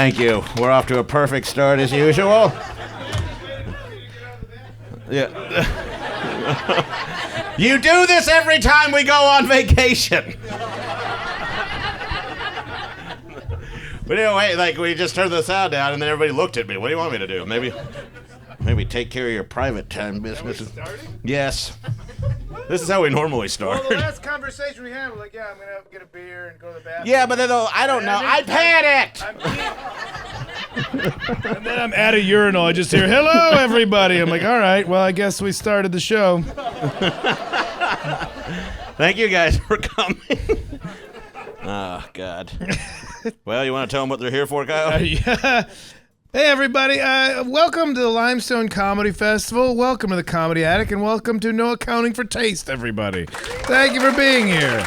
Thank you. We're off to a perfect start as usual. Yeah. You do this every time we go on vacation. But anyway, like we just turned the sound down, and then everybody looked at me. What do you want me to do? Maybe take care of your private time business. Yes. This is how we normally start. Well, the last conversation we had was like, I'm going to get a beer and go to the bathroom. Yeah, but then I don't know. I panicked. And then I'm at a urinal. I just hear, hello, everybody. I'm like, all right, well, I guess we started the show. Thank you guys for coming. Oh, God. Well, you want to tell them what they're here for, Kyle? Yeah. Hey, everybody. Welcome to the Limestone Comedy Festival. Welcome to the Comedy Attic, and welcome to No Accounting for Taste, everybody. Thank you for being here.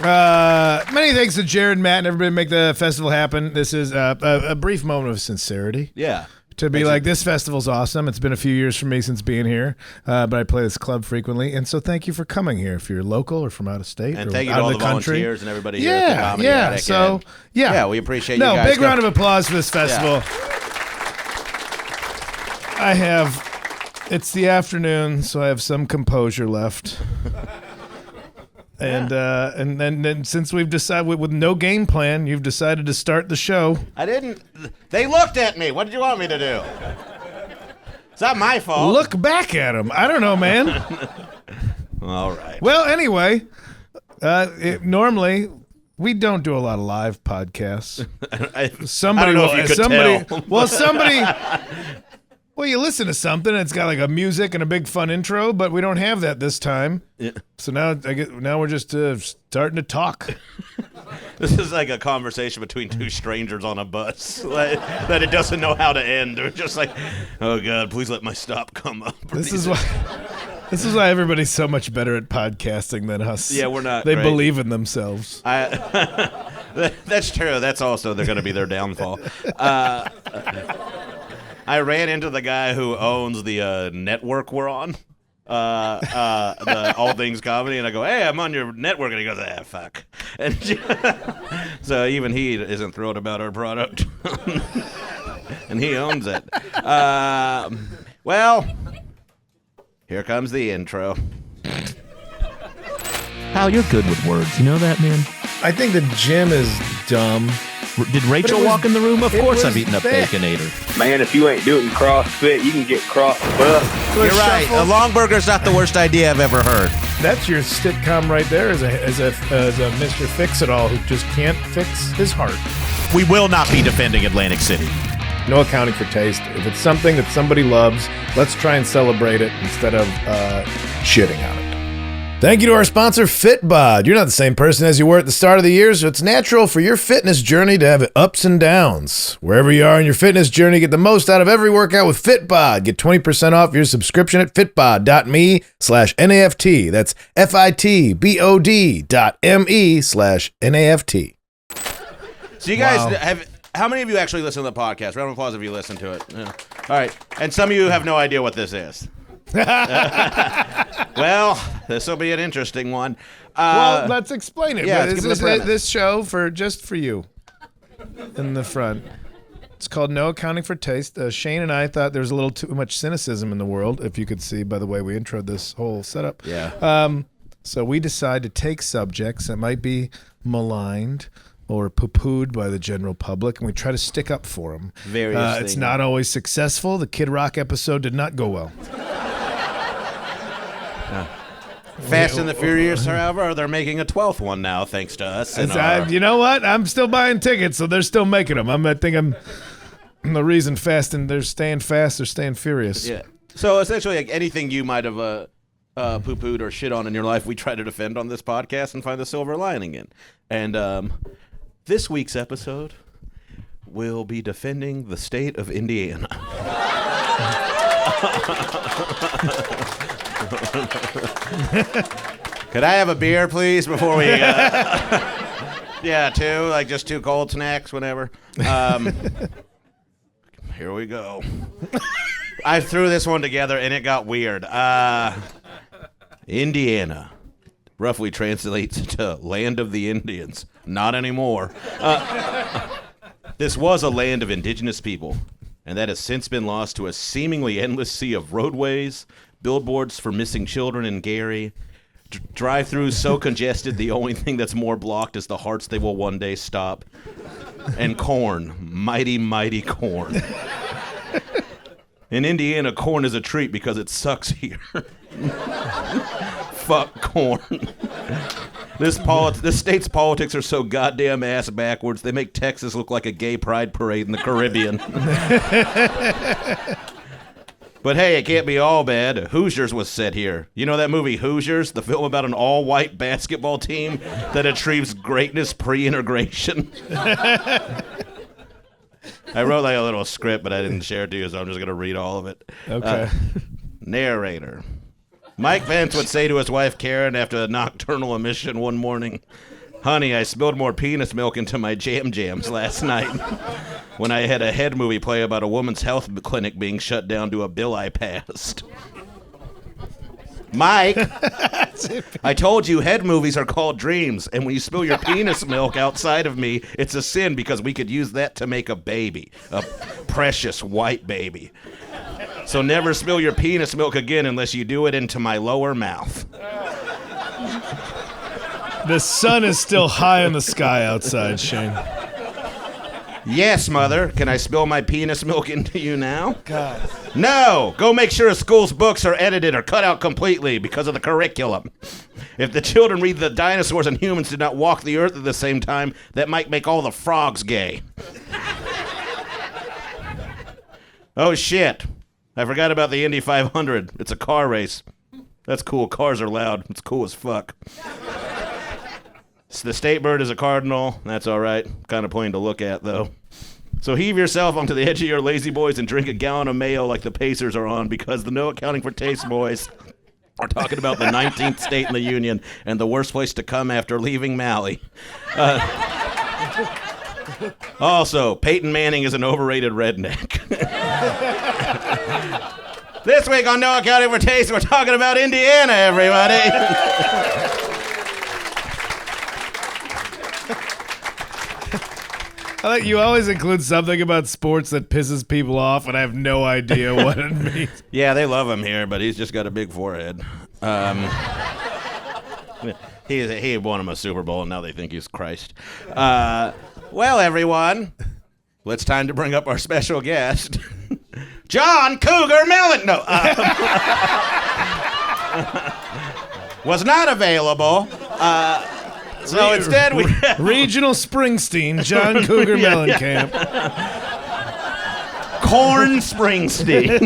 Many thanks to Jared, Matt, and everybody make the festival happen. This is a brief moment of sincerity. Yeah. To be like, this festival's awesome. It's been a few years for me since being here, but I play this club frequently, and so thank you for coming here. If you're local or from out of state, and or thank you out to all of the country. Volunteers and everybody here at the Comedy Attic. So we appreciate you guys. Big round of applause for this festival. Yeah. It's the afternoon, so I have some composure left. And then since we've decided with no game plan, you've decided to start the show. I didn't. They looked at me. What did you want me to do? It's not my fault. Look back at them. I don't know, man. All right. Well, anyway, normally we don't do a lot of live podcasts. I don't know if you could tell. Well, you listen to something, and it's got like a music and a big fun intro, but we don't have that this time. Yeah. So now we're just starting to talk. This is like a conversation between two strangers on a bus that it doesn't know how to end. They're just like, oh God, please let my stop come up. This is why everybody's so much better at podcasting than us. Yeah, we're not. They believe in themselves. That's true. That's also they're going to be their downfall. I ran into the guy who owns the network we're on, the All Things Comedy, and I go, hey, I'm on your network, and he goes, fuck. And so even he isn't thrilled about our product, and he owns it. Well, here comes the intro. Pal, you're good with words. You know that, man? I think the gym is dumb. Did Rachel walk in the room? Of course I'm eating a Baconator. Man, if you ain't doing CrossFit, you can get cross-buff. You're right. A long burger's not the worst idea I've ever heard. That's your sitcom right there as a Mr. Fix-It-All who just can't fix his heart. We will not be defending Atlantic City. No accounting for taste. If it's something that somebody loves, let's try and celebrate it instead of shitting on it. Thank you to our sponsor, FitBod. You're not the same person as you were at the start of the year, so it's natural for your fitness journey to have ups and downs. Wherever you are in your fitness journey, get the most out of every workout with FitBod. Get 20% off your subscription at fitbod.me/NAFT. That's FITBOD.me/NAFT. So you guys have... How many of you actually listen to the podcast? Round of applause if you listen to it. Yeah. All right. And some of you have no idea what this is. Well, this will be an interesting one. Well, let's explain it. Yeah, this is this show just for you in the front. It's called No Accounting for Taste. Shane and I thought there was a little too much cynicism in the world, if you could see by the way we introed this whole setup. Yeah. So we decide to take subjects that might be maligned or poo-pooed by the general public, and we try to stick up for them. It's not always successful. The Kid Rock episode did not go well. Fast and the Furious, however, they're making a 12th one now, thanks to us. You know what? I'm still buying tickets, so they're still making them. I think I'm the reason Fast and they're staying fast, they're staying furious. Yeah. So essentially, like anything you might have poo-pooed or shit on in your life, we try to defend on this podcast and find the silver lining in. And this week's episode will be defending the state of Indiana. Could I have a beer, please, before we... Yeah, just two cold snacks, whatever. Here we go. I threw this one together, and it got weird. Indiana roughly translates to land of the Indians. Not anymore. This was a land of indigenous people, and that has since been lost to a seemingly endless sea of roadways, billboards for missing children in Gary, drive-thrus so congested the only thing that's more blocked is the hearts they will one day stop, and corn, mighty, mighty corn. In Indiana, corn is a treat because it sucks here. Fuck corn. This state's politics are so goddamn ass backwards, they make Texas look like a gay pride parade in the Caribbean. But hey, it can't be all bad. Hoosiers was set here. You know that movie Hoosiers? The film about an all-white basketball team that achieves greatness pre-integration? I wrote like a little script, but I didn't share it to you, so I'm just going to read all of it. Okay. Narrator. Mike Pence would say to his wife Karen after a nocturnal emission one morning, "Honey, I spilled more penis milk into my jams last night when I had a head movie play about a woman's health clinic being shut down to a bill I passed." Mike, I told you head movies are called dreams, and when you spill your penis milk outside of me, it's a sin because we could use that to make a baby, a precious white baby. So never spill your penis milk again unless you do it into my lower mouth. The sun is still high in the sky outside, Shane. Yes, Mother. Can I spill my penis milk into you now? God. No! Go make sure a school's books are edited or cut out completely because of the curriculum. If the children read that dinosaurs and humans did not walk the earth at the same time, that might make all the frogs gay. Oh, shit. I forgot about the Indy 500. It's a car race. That's cool. Cars are loud. It's cool as fuck. So the state bird is a cardinal. That's all right. Kind of plain to look at, though. So heave yourself onto the edge of your lazy boys and drink a gallon of mayo like the Pacers are on, because the No Accounting for Taste boys are talking about the 19th state in the union and the worst place to come after leaving Maui. Also, Peyton Manning is an overrated redneck. This week on No Accounting for Taste, we're talking about Indiana, everybody. I like you always include something about sports that pisses people off, and I have no idea what it means. Yeah, they love him here, but he's just got a big forehead. He won him a Super Bowl, and now they think he's Christ. Well, everyone, it's time to bring up our special guest, John Cougar Mellon. No, was not available. So instead, we Regional Springsteen, John Cougar Mellencamp. Corn Springsteen.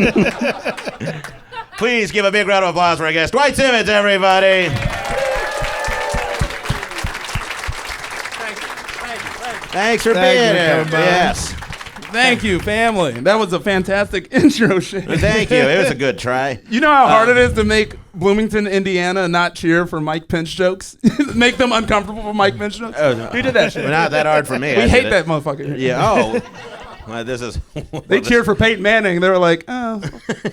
Please give a big round of applause for our guest, Dwight Simmons, everybody. Thanks for being here. Yes. Thank you, family. That was a fantastic intro, Shane. Thank you. It was a good try. You know how hard it is to make Bloomington, Indiana not cheer for Mike Pence jokes? Make them uncomfortable for Mike Pence jokes? Who did that shit? Well, not that hard for me. We hate that motherfucker. Yeah. Oh. Well, this is. They cheered for Peyton Manning. They were like, oh.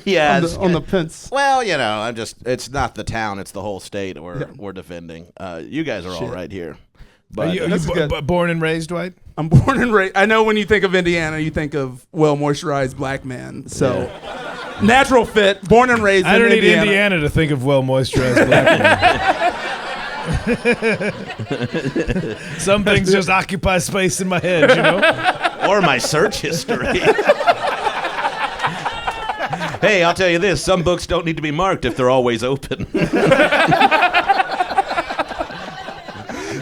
Yeah. On the Pence. Well, you know, it's not the town. It's the whole state we're defending. You guys are all right here. But Are you born and raised, Dwight? I'm born and raised. I know when you think of Indiana, you think of well-moisturized black man. So, natural fit, born and raised in Indiana. I don't need Indiana to think of well-moisturized black man. Some things just occupy space in my head, you know? Or my search history. Hey, I'll tell you this. Some books don't need to be marked if they're always open.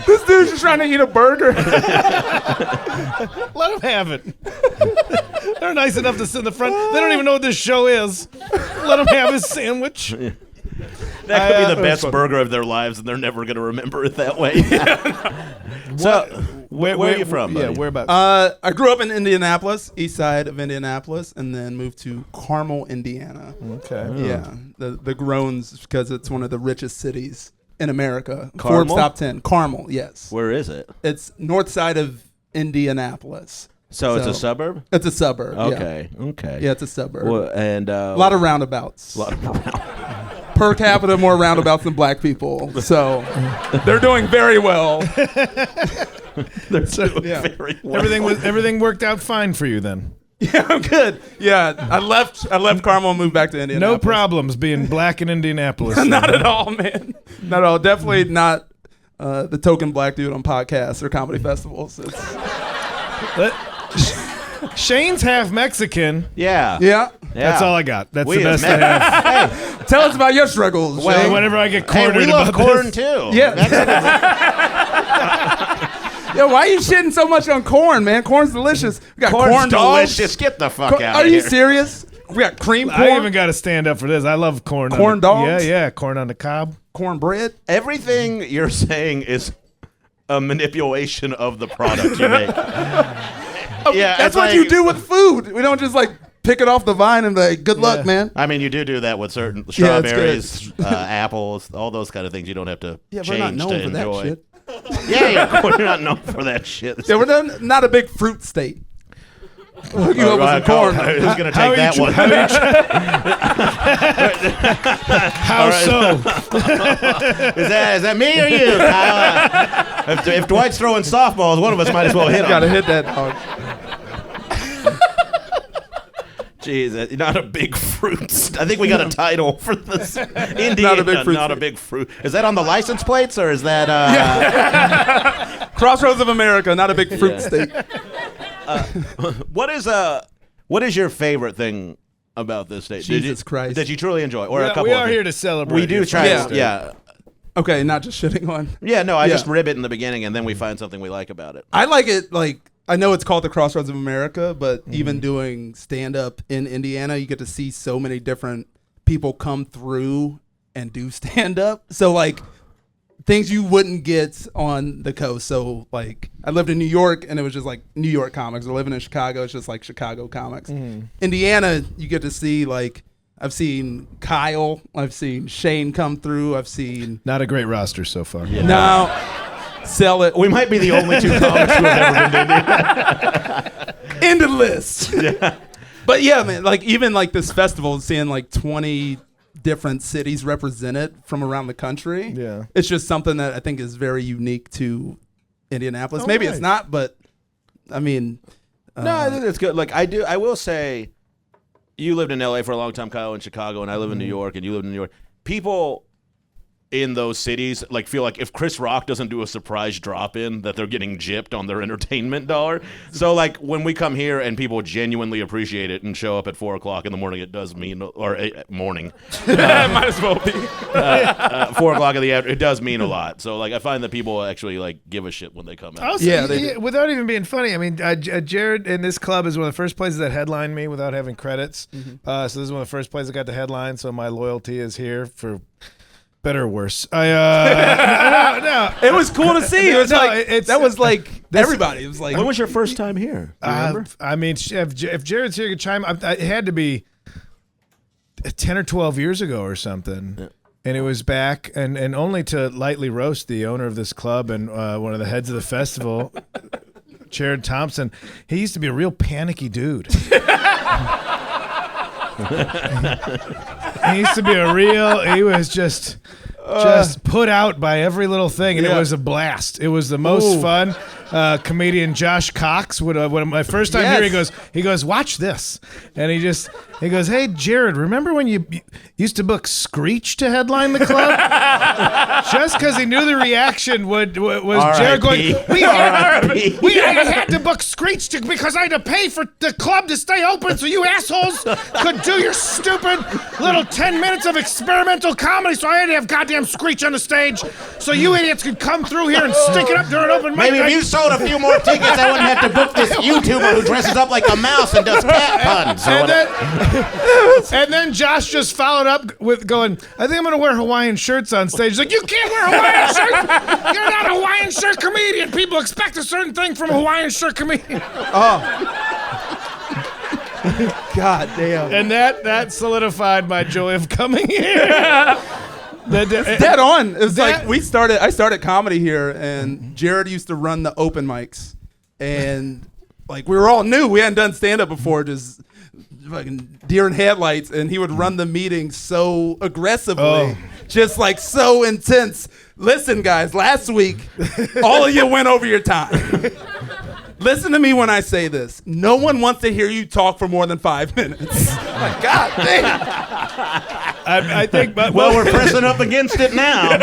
This dude's just trying to eat a burger. Let them have it. They're nice enough to sit in the front. They don't even know what this show is. Let them have his sandwich. That could be the best burger of their lives, and they're never going to remember it that way. So, where are you from, buddy? Yeah, whereabouts? I grew up in Indianapolis, east side of Indianapolis, and then moved to Carmel, Indiana. Okay. Yeah, the Groans, because it's one of the richest cities in America. Carmel? Forbes top 10. Carmel, yes. Where is it? It's north side of Indianapolis. So it's a suburb? It's a suburb. Okay. Yeah, it's a suburb. Well, and a lot of roundabouts. A lot of per capita more roundabouts than black people. So they're doing very well. They're doing very well. Everything worked out fine for you then. Yeah, I'm good. Yeah, I left Carmel and moved back to Indianapolis. No problems being black in Indianapolis. Not at all, man. Not at all. Definitely not the token black dude on podcasts or comedy festivals. Shane's half Mexican. Yeah. That's all I got. That's We the best I have have. Hey, Tell us about your struggles. Well, Shane. Whenever I get hey, cornered we love about corn this. too. Yeah. Yo, why are you shitting so much on corn, man? Corn's delicious. We got Corn's corn dogs. delicious. Get the fuck out Are of you here. serious? We got cream corn. I even got to stand up for this. I love corn. Corn dogs? Yeah, corn on the cob. cornbread. Everything you're saying is a manipulation of the product you make. Yeah, That's it's what like- you do with food. We don't just like pick it off the vine and be like, good luck, man. I mean, you do that with certain Yeah, it's strawberries, apples, all those kind of things. You don't have to Yeah, we're not change known to for that enjoy. shit. Yeah, you're not known for that shit. Yeah, we're not a big fruit state. Hook you up with some corn. Who's gonna How take are that you one? How so? Is that me or you, Kyle? If Dwight's throwing softballs, one of us might as well hit him. Gotta hit that dog. Jeez, not a big fruit. I think we got a title for this. Indiana, Not a big fruit not a state. big fruit. Is that on the license plates or is that? Crossroads of America, not a big fruit state. What is your favorite thing about this state? Jesus Christ. That you truly enjoy, or a Yeah, couple we of are things? here to celebrate. We do your try. first Yeah. state. Okay, not just shitting on. Yeah, no, I Yeah. just rib it in the beginning, and then we find something we like about it. I like it, like, I know it's called the Crossroads of America, but even doing stand-up in Indiana, you get to see so many different people come through and do stand-up. So, like, things you wouldn't get on the coast. So, like, I lived in New York, and it was just, like, New York comics. Or living in Chicago, it's just, like, Chicago comics. Indiana, you get to see, like, I've seen Kyle. I've seen Shane come through. I've seen... Not a great roster so far. No. Sell it. We might be the only two comics who have ever been to Indiana. End of list. Yeah. But yeah, man, like even like this festival, seeing like 20 different cities represented from around the country. Yeah. It's just something that I think is very unique to Indianapolis. Maybe nice. it's not, but I mean, No, I think it's good. Like I will say, you lived in LA for a long time, Kyle, in Chicago, and I live in New York, and you live in New York. People in those cities like feel like if Chris Rock doesn't do a surprise drop in that they're getting gypped on their entertainment dollar. So like when we come here and people genuinely appreciate it and show up at 4:00 in the morning, it does mean morning. might as well be. 4:00 in the afternoon, it does mean a lot. So like I find that people actually like give a shit when they come out. Also, Yeah, they do. without even being funny, I mean, Jared in this club is one of the first places that headlined me without having credits. So this is one of the first places I got to headline. So my loyalty is here for better or worse. No. It was cool to see. It was No, like it's- that was like everybody. It was like When was your first time here? Do you remember? I mean, if Jared's here, could chime. It had to be 10 or 12 years ago or something. Yeah. And it was back, and only to lightly roast the owner of this club and one of the heads of the festival, Jared Thompson. He used to be a real panicky dude. He used to be he was just put out by every little thing, and it was a blast. It was the most fun. Comedian Josh Cox would when my first time here, he goes, watch this, and he goes, hey Jared, remember when you used to book Screech to headline the club? Just because he knew the reaction was Jared going, I had to book Screech because I had to pay for the club to stay open so you assholes could do your stupid little 10 minutes of experimental comedy, so I had to have goddamn Screech on the stage so you idiots could come through here and stink it up during open mic Maybe if night. you sold a few more tickets, I wouldn't have to book this YouTuber who dresses up like a mouse and does cat puns. And then Josh just followed up with going, I think I'm going to wear Hawaiian shirts on stage. He's like, you can't wear Hawaiian shirts. You're not a Hawaiian shirt comedian. People expect a certain thing from a Hawaiian shirt comedian. God damn. And that solidified my joy of coming here. Dead on. It was like I started comedy here, and Jared used to run the open mics, and like we were all new. We hadn't done stand up before, just fucking deer in headlights, and he would run the meeting so aggressively, just like so intense. Listen, guys, last week, all of you went over your time. Listen to me when I say this. No one wants to hear you talk for more than 5 minutes. Like, God damn. I think, but Well, we're pressing up against it now.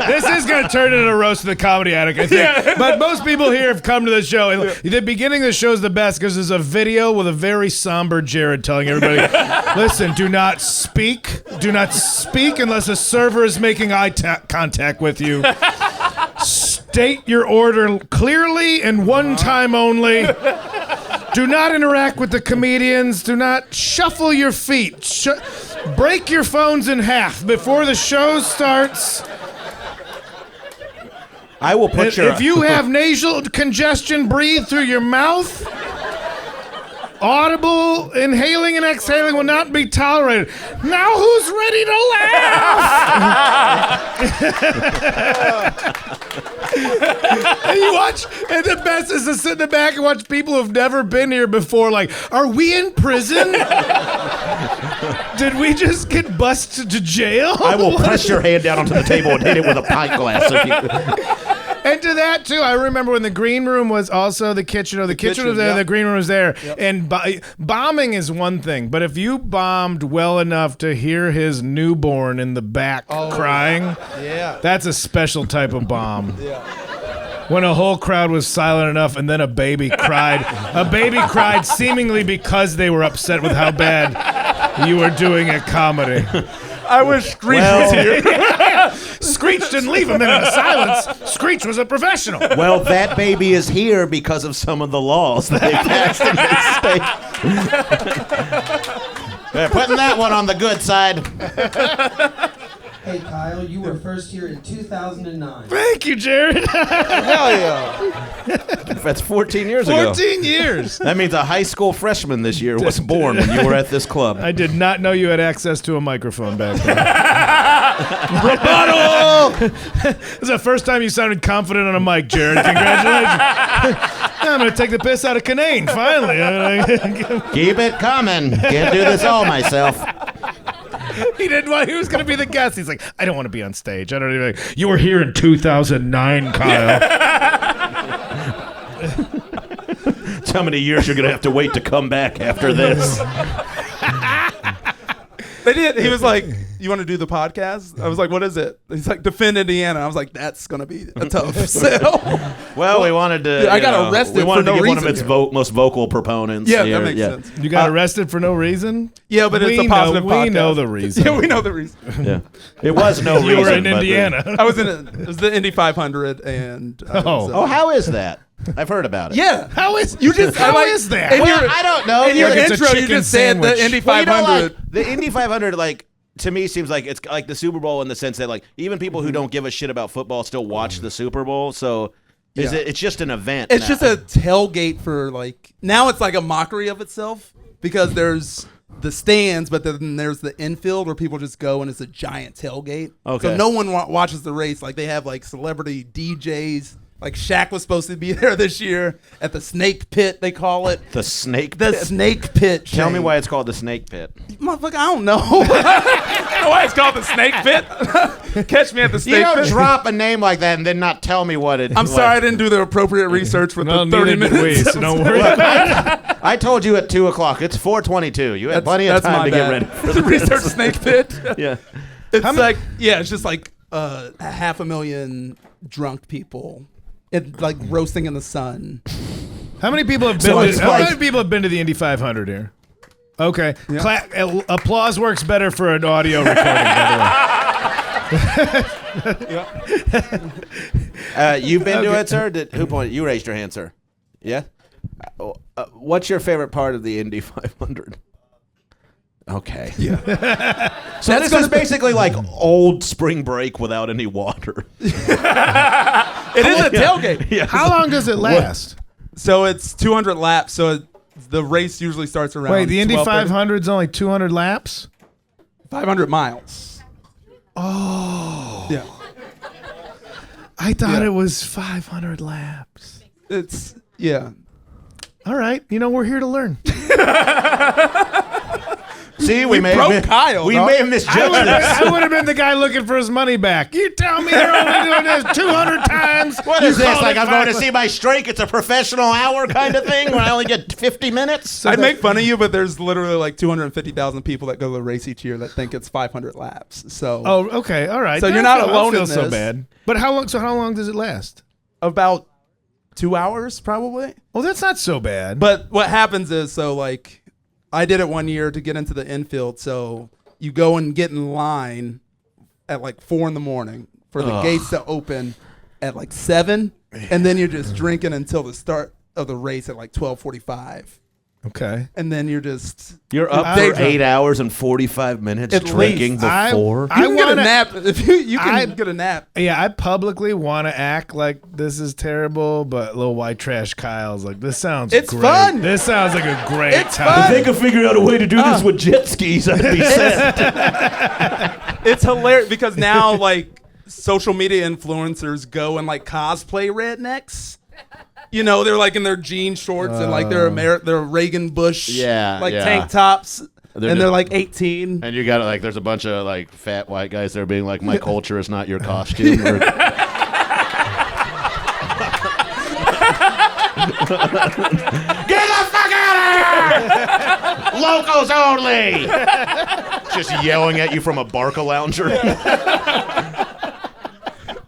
this is going to turn into a roast of the comedy addict, I think. But most people here have come to the show. And the beginning of the show is the best because there's a video with a very somber Jared telling everybody, listen, do not speak. Do not speak unless a server is making eye contact with you. State your order clearly and one time only. Do not interact with the comedians. Do not shuffle your feet. Break your phones in half before the show starts. I will put your... If you have nasal congestion, breathe through your mouth. Audible inhaling and exhaling will not be tolerated. Now who's ready to laugh? And you watch, and the best is to sit in the back and watch people who've never been here before. Like, are we in prison? Did we just get busted to jail? I will press your hand down onto the table and hit it with a pint glass. And to that too, I remember when the green room was also the kitchen. Or the kitchen was there, yep. the green room was there. Yep. And bombing is one thing, but if you bombed well enough to hear his newborn in the back crying, that's a special type of bomb. When a whole crowd was silent enough, and then a baby cried. A baby cried seemingly because they were upset with how bad you were doing at comedy. I wish Screech was here. Screech didn't leave a minute of silence. Screech was a professional. Well, that baby is here because of some of the laws that they passed in this state. They're putting that one on the good side. Hey, Kyle, you were first here in 2009. Thank you, Jared. Hell yeah. That's 14 years ago. 14 years. That means a high school freshman this year was born when you were at this club. I did not know you had access to a microphone back then. Rebuttal! This is the first time you sounded confident on a mic, Jared. Congratulations. I'm going to take the piss out of Kinane, finally. Keep it coming. Can't do this all myself. He didn't want. He was going to be the guest. He's like, I don't want to be on stage. I don't even. You were here in 2009, Kyle. That's how many years you're going to have to wait to come back after this. They did. He was like, "You want to do the podcast?" I was like, "What is it?" He's like, "Defend Indiana." I was like, "That's gonna be a tough sell." Well, we wanted to. Dude, I got arrested We wanted for no to get one of reason its most vocal proponents. Yeah, here. that makes sense. You got arrested for no reason? Yeah, but it's a positive podcast. We know the reason. Yeah, we know the reason. Yeah, it was no reason. You were in but Indiana. I was in it was the Indy 500, and Oh, how is that? I've heard about it. yeah. How is You just How like, is that? in Well, your- I don't know. In your Like it's a intro, you chicken just said sandwich. the Indy Well, you 500. know, like, the Indy 500, like, to me, seems like it's like the Super Bowl in the sense that, like, even people who don't give a shit about football still watch the Super Bowl. So it's just an event. It's now. just a tailgate for like now it's like a mockery of itself because there's the stands, but then there's the infield where people just go and it's a giant tailgate. Okay. So no one watches the race. Like they have like celebrity DJs. Like Shaq was supposed to be there this year at the Snake Pit, they call it. the snake. The pit. Snake Pit. Tell me Shane. why it's called the Snake Pit. Motherfucker, I don't know. I don't know why it's called the Snake Pit. Catch me at the You Snake don't Pit. drop a name like that and then not tell me what it. I'm sorry I didn't do the appropriate research for No, the 30 neither did we, minutes. so don't worry. I told you at 2:00. It's 4:22. You had plenty of time my to bad. get ready for to this. research Snake Pit. Yeah. It's like it's just like 500,000 drunk people, like roasting in the sun. How many people have been? So it's How like- many people have been to the Indy 500 here? Okay. Applause works better for an audio recording, by the way. You've been to it, sir? Who pointed? You raised your hand, sir. Yeah? What's your favorite part of the Indy 500? Okay. Yeah. So this is basically like old spring break without any water. It is a tailgate. Yeah. How long does it last? So it's 200 laps. So the race usually starts around. Wait, the Indy 12:30. 500 is only 200 laps? 500 miles. Oh. Yeah. I thought it was 500 laps. It's All right. You know, we're here to learn. See, we may broke have Kyle, we dog. may have misjudged this. I would have been the guy looking for his money back. You tell me they're only doing this 200 times. What You is this? call Like it I'm going to 500. see my strike? It's a professional hour kind of thing when I only get 50 minutes? I'd make fun of you, but there's literally like 250,000 people that go to the race each year that think it's 500 laps. So Oh, okay, all right. So you're I not don't alone feel in so this. bad. But how long? So how long does it last? about 2 hours probably. Oh, that's not so bad. But what happens is, so like, I did it one year to get into the infield. So you go and get in line at like 4 a.m. for the gates to open at like 7, and then you're just drinking until the start of the race at like 12:45. okay. And then you're just You're up I- for 8 hours and 45 minutes At drinking least. before. you can get a wanna- nap if you can I- get a nap. Yeah, I publicly want to act like this is terrible, but little white trash Kyle's like, this sounds It's great. fun. This sounds like a great It's time. fun. They could figure out a way to do this with jet skis. I'd be set. It's hilarious because now like social media influencers go and like cosplay rednecks. You know, they're like in their jean shorts and like their Reagan Bush Yeah, like yeah. tank tops. They're And they're just- like 18. And you got like, there's a bunch of like fat white guys there being like, my culture is not your costume. Or, get the fuck out of here! Locals only! Just yelling at you from a Barca lounger.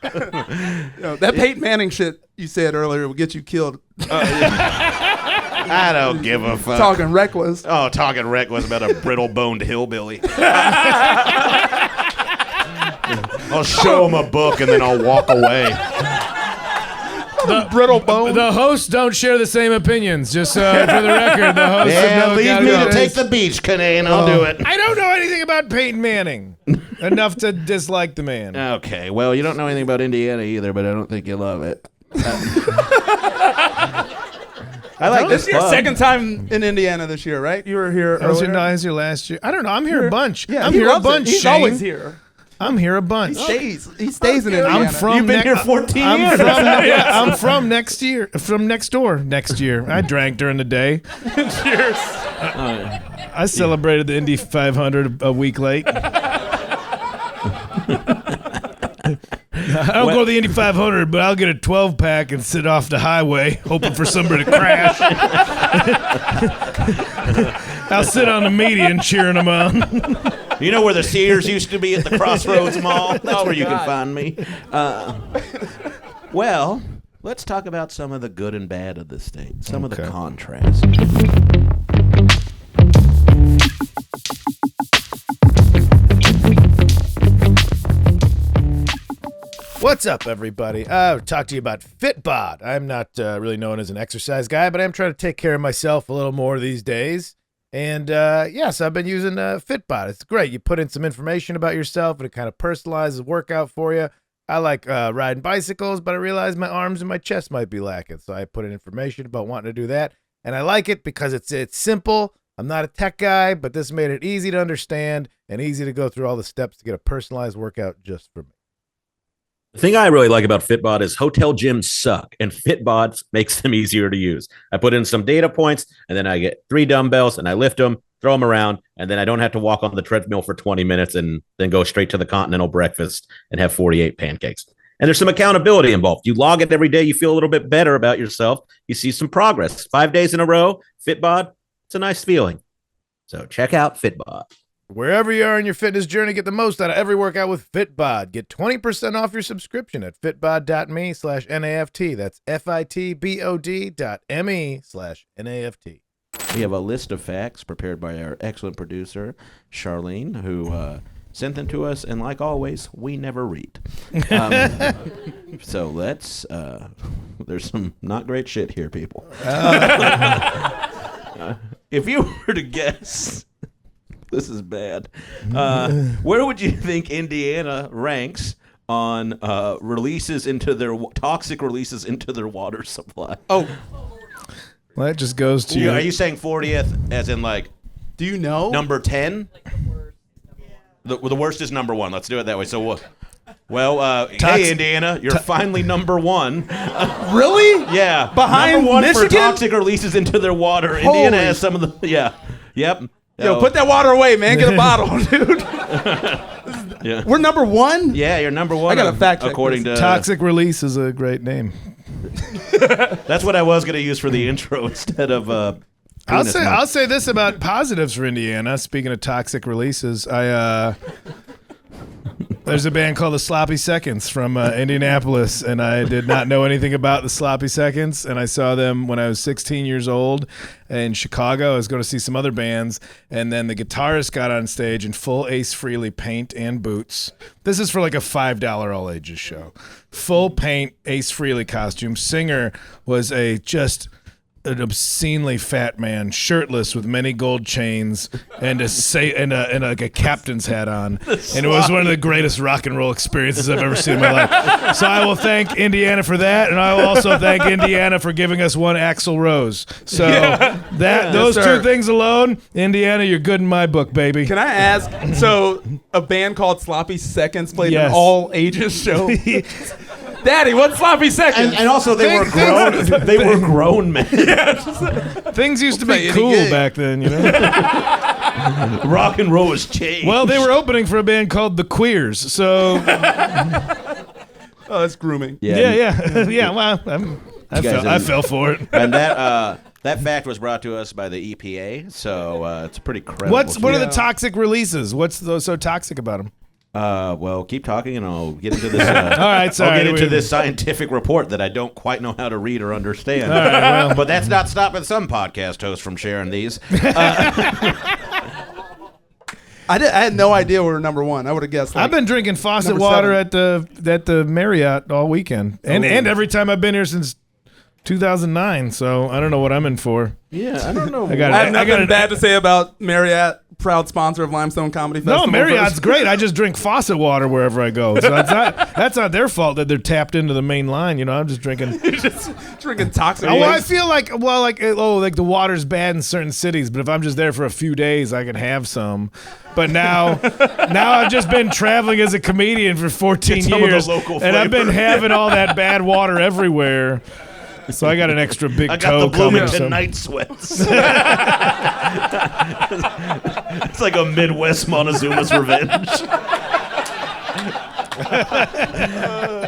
That Peyton Manning shit you said earlier will get you killed. I don't give a fuck. Talking reckless. Oh, talking reckless about a brittle-boned hillbilly. I'll show him a book and then I'll walk away. Brittle bone. The hosts don't share the same opinions. Just for the record, the hosts Yeah, have no leave me to accountability. take the beach, Kinane. I'll do it. I don't know anything about Peyton Manning enough to dislike the man. Okay, well, you don't know anything about Indiana either, but I don't think you love it. I like This this is your pub. second time in Indiana this year, right? You were here That was earlier. your last year. I don't know. I'm here a bunch. Yeah, I'm he here a loves it. bunch. He's Shane. always here. I'm here a bunch. He stays in Indiana. I'm from. You've been here 14 I'm years. From, I'm from next year. From next door. Next year. I drank during the day. Cheers. I celebrated the Indy 500 a week late. I don't go to the Indy 500, but I'll get a 12-pack and sit off the highway, hoping for somebody to crash. I'll sit on the median cheering them on. You know where the Sears used to be at the Crossroads Mall? That's where you can find me. Well, let's talk about some of the good and bad of the state, some of the Okay. contrasts. What's up, everybody? I'll talk to you about Fitbod. I'm not really known as an exercise guy, but I'm trying to take care of myself a little more these days. And yes, I've been using Fitbod. It's great. You put in some information about yourself, and it kind of personalizes the workout for you. I like riding bicycles, but I realized my arms and my chest might be lacking, so I put in information about wanting to do that. And I like it because it's simple. I'm not a tech guy, but this made it easy to understand and easy to go through all the steps to get a personalized workout just for me. The thing I really like about Fitbod is hotel gyms suck, and Fitbod makes them easier to use. I put in some data points, and then I get 3 dumbbells, and I lift them, throw them around, and then I don't have to walk on the treadmill for 20 minutes and then go straight to the continental breakfast and have 48 pancakes. And there's some accountability involved. You log it every day, you feel a little bit better about yourself. You see some progress. 5 days in a row, Fitbod, it's a nice feeling. So check out Fitbod. Wherever you are in your fitness journey, get the most out of every workout with Fitbod. Get 20% off your subscription at fitbod.me/NAFT. That's FITBOD.me/NAFT. We have a list of facts prepared by our excellent producer, Charlene, who sent them to us, and like always, we never read. So let's, there's some not great shit here, people. If you were to guess, this is bad, where would you think Indiana ranks on releases into their, toxic releases into their water supply? Oh, Well, that just goes to you. Are you saying 40th as in like do you know? number 10? The worst is number 1. Let's do it that way. So what? Well, hey, Indiana, you're finally number one. Really? Yeah. Behind number one Michigan? for toxic releases into their water. Indiana has some of the... Yeah. Yep. Yo, put that water away, man. Get a bottle, dude. Yeah. We're number one? Yeah, you're number one. I got to fact check according this. to Toxic Release is a great name. That's what I was going to use for the intro instead of I'll say this about positives for Indiana. Speaking of toxic releases, there's a band called the Sloppy Seconds from Indianapolis, and I did not know anything about the Sloppy Seconds, and I saw them when I was 16 years old in Chicago. I was going to see some other bands, and then the guitarist got on stage in full Ace Frehley paint and boots. This is for like a $5 all ages show. Full paint Ace Frehley costume. Singer was just an obscenely fat man, shirtless with many gold chains and a captain's hat on. And it was one of the greatest rock and roll experiences I've ever seen in my life. So I will thank Indiana for that, and I will also thank Indiana for giving us one Axl Rose. So those two things alone, Indiana, you're good in my book, baby. Can I ask, so a band called Sloppy Seconds played Yes. an all-ages show? Daddy, what's Sloppy Seconds? And also they were grown. They were grown men. Things used to be Play cool any game. back then, you know? Rock and roll has changed. Well, they were opening for a band called The Queers, so... Oh, that's grooming. Yeah. Well, I fell for it. And that fact was brought to us by the EPA, so it's pretty credible. What are the Yeah. toxic releases? What's so toxic about them? Well, keep talking, and I'll get into this. All right, sorry. I'll get into this scientific report that I don't quite know how to read or understand. All right, well. But that's not stopping some podcast hosts from sharing these. I had no idea we were number one. I would have guessed. I've been drinking faucet number water 7. at the Marriott all weekend, and every time I've been here since 2009. So I don't know what I'm in for. Yeah, I don't know. I have nothing bad to say about Marriott, proud sponsor of Limestone Comedy Festival. No, Marriott's great. I just drink faucet water wherever I go. So that's not their fault that they're tapped into the main line. You know, I'm just drinking. You're just drinking toxic. Oh, I feel like the water's bad in certain cities, but if I'm just there for a few days, I can have some. But now I've just been traveling as a comedian for 14 some of the years, local and I've been flavor. having all that bad water everywhere. So I got an extra big I toe got the coming. Bloomington night sweats. It's like a Midwest Montezuma's revenge.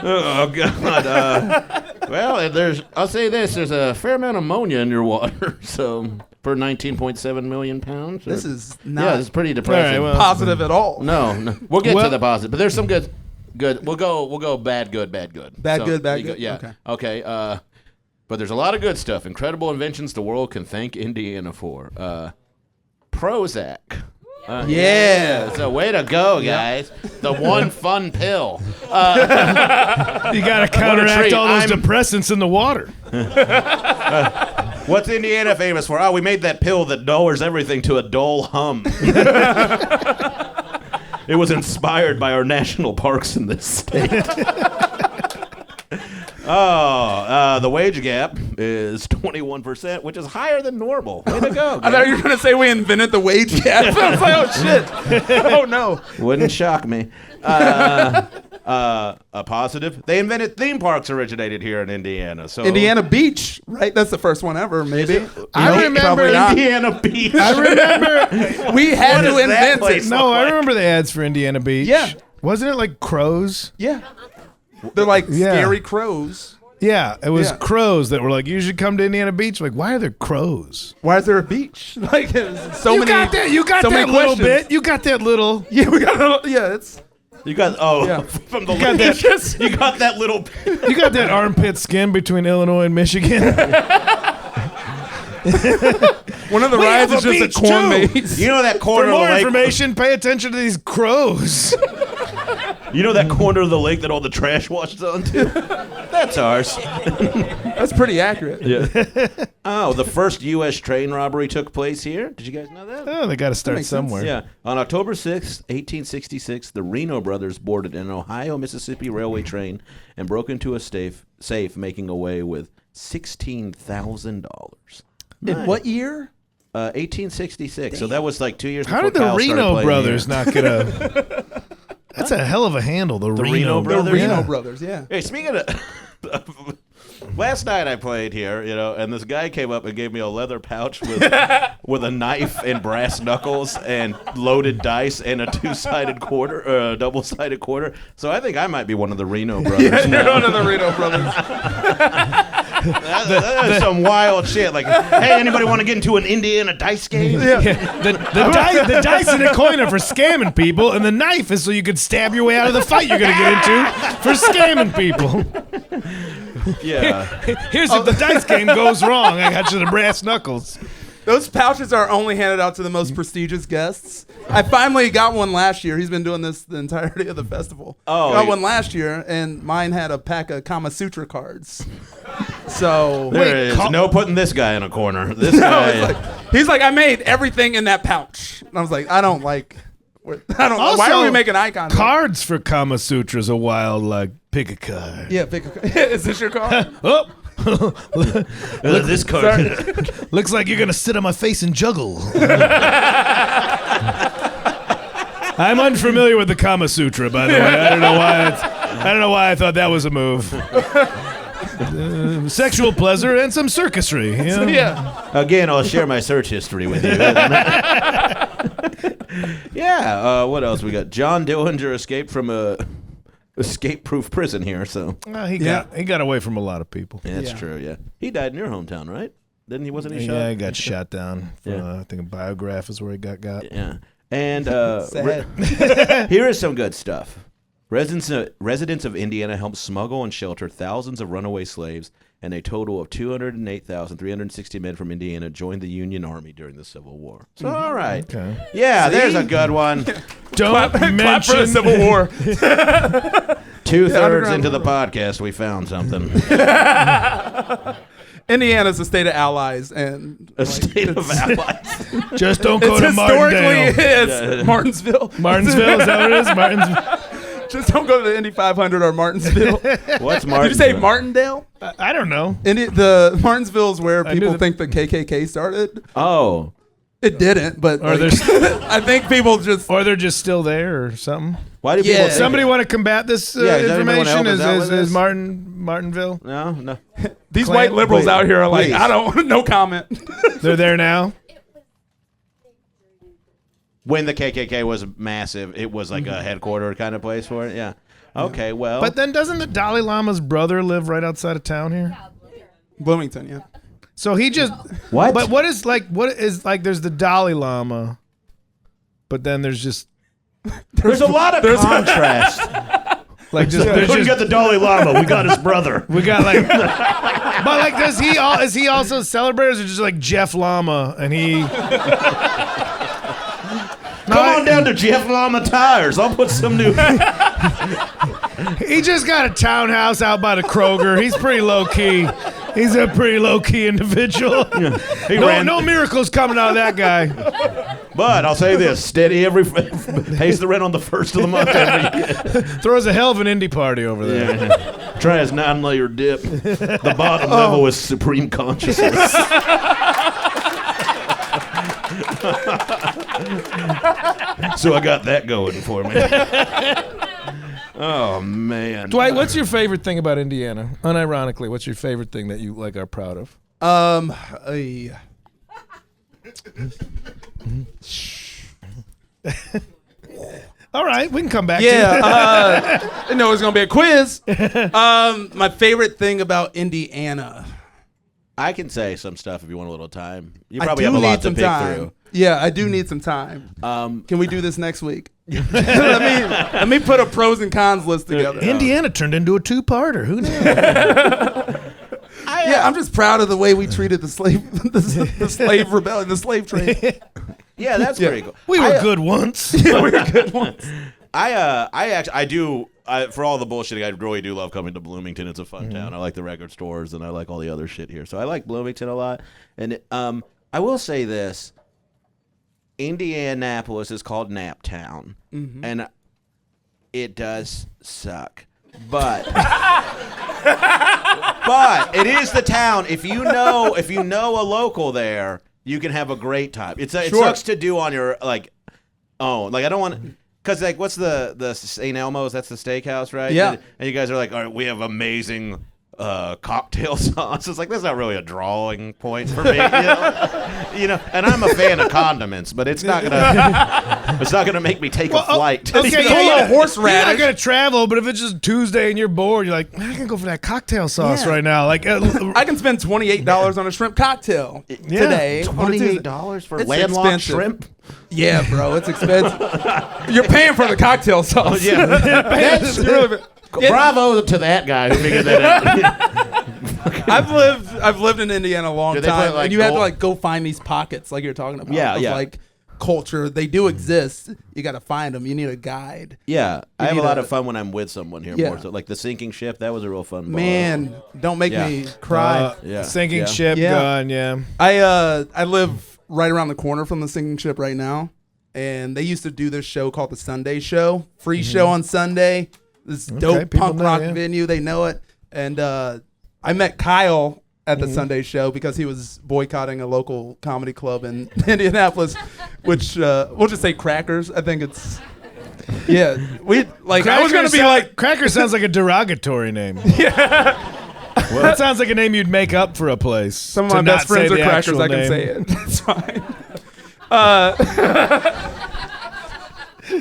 Oh God. Well, I'll say this: there's a fair amount of ammonia in your water. So for 19.7 million pounds, This is not it's pretty depressing. All right, well. positive at all. No, we'll get to Well- the positive, but there's some good. We'll go bad, good, bad, good. Bad, good, bad, you go- good? Yeah. Okay. Okay. But there's a lot of good stuff. Incredible inventions the world can thank Indiana for. Prozac. Yeah. So way to go, guys. The one fun pill. You got to counteract treat. all those I'm- depressants in the water. What's Indiana famous for? Oh, we made that pill that lowers everything to a dull hum. It was inspired by our national parks in this state. The wage gap is 21%, which is higher than normal. Way to go. I thought you were going to say we invented the wage gap. I was like, oh, shit. Oh, no. Wouldn't shock me. A positive. They invented theme parks originated here in Indiana. So Indiana Beach, right? That's the first one ever, maybe. I Nope, remember probably not. Indiana Beach. I remember. We had What to is that invent place? it. No, I remember the ads for Indiana Beach. Yeah. Wasn't it like crows? Yeah. They're like Yeah. scary crows. Yeah, it was Yeah. crows that were like, you should come to Indiana Beach. Like, why are there crows? Why is there a beach? Like, so you many. got that. You got so that many little questions. bit. You got that little. Yeah, we got. Yeah, it's. You got Yeah. from the got that- you got that little. You got that armpit skin between Illinois and Michigan. One of the We rides have is a just a beach, corn too. maze. You know that For corner of more the lake. information, pay attention to these crows. You know that corner of the lake that all the trash washes onto? That's ours. That's pretty accurate. Yeah. Oh, the first U.S. train robbery took place here. Did you guys know that? Oh, they got to start makes sense. somewhere. Yeah. On October 6th, 1866, the Reno brothers boarded an Ohio-Mississippi railway train and broke into a safe, making away with $16,000. In what year? 1866. So that was like 2 years How before did the Kyle started Reno playing brothers here. not get a That's a hell of a handle. The Reno Reno The Brothers? Reno Yeah. Brothers, yeah. Hey, speaking of, last night I played here, and this guy came up and gave me a leather pouch with a knife and brass knuckles and loaded dice and a double-sided quarter. So I think I might be one of the Reno Brothers. Yeah, now. you're one of the Reno Brothers. That is some wild shit. Like, hey, anybody want to get into an Indiana dice game? The dice and the coin are for scamming people, and the knife is so you could stab your way out of the fight you're going to get into for scamming people. Yeah. Here's if the dice game goes wrong. I got you the brass knuckles. Those pouches are only handed out to the most prestigious guests. I finally got one last year. He's been doing this the entirety of the festival. Oh, got yeah. one last year, and mine had a pack of Kama Sutra cards. So There it is. No putting this guy in a corner. This guy. he's like, I made everything in that pouch. And I was like, I don't. Why are we making eye contact? Cards for Kama Sutra's a wild, like, pick a card. Yeah, pick a, is this your card? Oh, This card. looks like you're going to sit on my face and juggle. I'm unfamiliar with the Kama Sutra, by the way. I don't know why I thought that was a move. Sexual pleasure and some circusry. You know? Yeah. Again, I'll share my search history with you. Yeah. What else we got? John Dillinger escaped from a escape-proof prison here. So He got away from a lot of people. yeah, that's Yeah. true. Yeah, he died in your hometown, right? Didn't he? Wasn't he shot? Yeah, he got shot down. For, Yeah. I think a biograph is where he got. Yeah. And Sad. here is some good stuff. Residents of Indiana helped smuggle and shelter thousands of runaway slaves, and a total of 208,360 men from Indiana joined the Union Army during the Civil War. So, all right. Okay. Yeah, there's a good one. Don't Clap for mention the Civil War. 2/3 into the podcast, we found something. Indiana's a state of allies, and A state of allies. Just don't go it's to historically Martindale. is Martinsville. Martinsville, is that what it is? Martinsville. Just don't go to the Indy 500 or Martinsville. What's Did you say Martinsville? Martindale? I don't know. The Martinsville is where I knew people that- think the KKK started. Oh. It didn't, but Or like, I think people just. Or they're just still there or something. Why do Yeah. people think Somebody want to combat this Yeah, does anybody wanna information? help us out with Is this? Martinville? No. These Clan- white liberals Wait, out here are like, please. I don't. No comment. They're there now. When the KKK was massive, it was like a headquarter kind of place for it. Yeah. Okay, well. But then doesn't the Dalai Lama's brother live right outside of town here? Bloomington, yeah. So he just What? But there's the Dalai Lama, but then there's just There's a lot of contrast. like just We got the Dalai Lama. We got his brother. we got like but like is he also celebrated or just like Jeff Lama and he Come on down to Jeff Lama Tires. I'll put some new. he just got a townhouse out by the Kroger. He's pretty low key. He's a pretty low key individual. He ran. No miracles coming out of that guy. But I'll say this: steady pays the rent on the first of the month every year. Throws a hell of an indie party over there. Yeah. Try his 9-layer dip. The bottom level is supreme consciousness. So I got that going for me. Oh man, Dwight, what's your favorite thing about Indiana? Unironically, what's your favorite thing that you like are proud of? All right, we can come back to I know it's gonna be a quiz. My favorite thing about Indiana. I can say some stuff if you want a little time. You I probably do have a lot need to some pick time. through. Yeah, I do need some time. Um, Can we do this next week? let me put a pros and cons list together. Indiana turned into a two-parter. Who knew? Yeah, I'm just proud of the way we treated the slave rebellion, the slave trade. yeah, that's pretty cool. We were good once. Yeah, we were good ones. I do. For all the bullshitting, I really do love coming to Bloomington. It's a fun town. I like the record stores and I like all the other shit here. So I like Bloomington a lot. And I will say this: Indianapolis is called Naptown, and it does suck. But but it is the town. If you know a local there, you can have a great time. It sucks to do on your own. Like I don't want. because like, what's the St. Elmo's? That's the steakhouse, right? Yeah. And you guys are like, all right, we have amazing cocktail sauce. It's like that's not really a drawing point for me, you know. And I'm a fan of condiments, but it's not gonna make me take a flight. Okay, Full of horseradish. You're not gonna travel, but if it's just Tuesday and you're bored, you're like, man, I can go for that cocktail sauce right now. Like, I can spend $28 on a shrimp cocktail today. $28 for It's landlocked expensive. shrimp. Yeah, bro, it's expensive. You're paying for the cocktail sauce. Yeah, that's bravo to that guy who figured that out. I've lived in Indiana a long Do they time, put, like, and you have to gold- like go find these pockets, like you're talking about. Yeah, of, yeah. Like culture, they do exist. You got to find them. You need a guide. Yeah, I have a need lot a- of fun when I'm with someone here. Yeah. More so, like the sinking ship. That was a real fun. Man, don't make me cry. Yeah. sinking Yeah. ship Yeah. gone, yeah. I live right around the corner from the sinking ship right now, and they used to do this show called the Sunday Show, free show on Sunday. This dope people punk know, rock yeah. venue, they know it. And I met Kyle at the Sunday Show because he was boycotting a local comedy club in Indianapolis, which we'll just say Crackers. I think it's we like. I was gonna be like Cracker sounds like a derogatory name. Yeah. Well, that sounds like a name you'd make up for a place. some of to my not best friends say are the Crackers. actual I can name. say it. That's fine.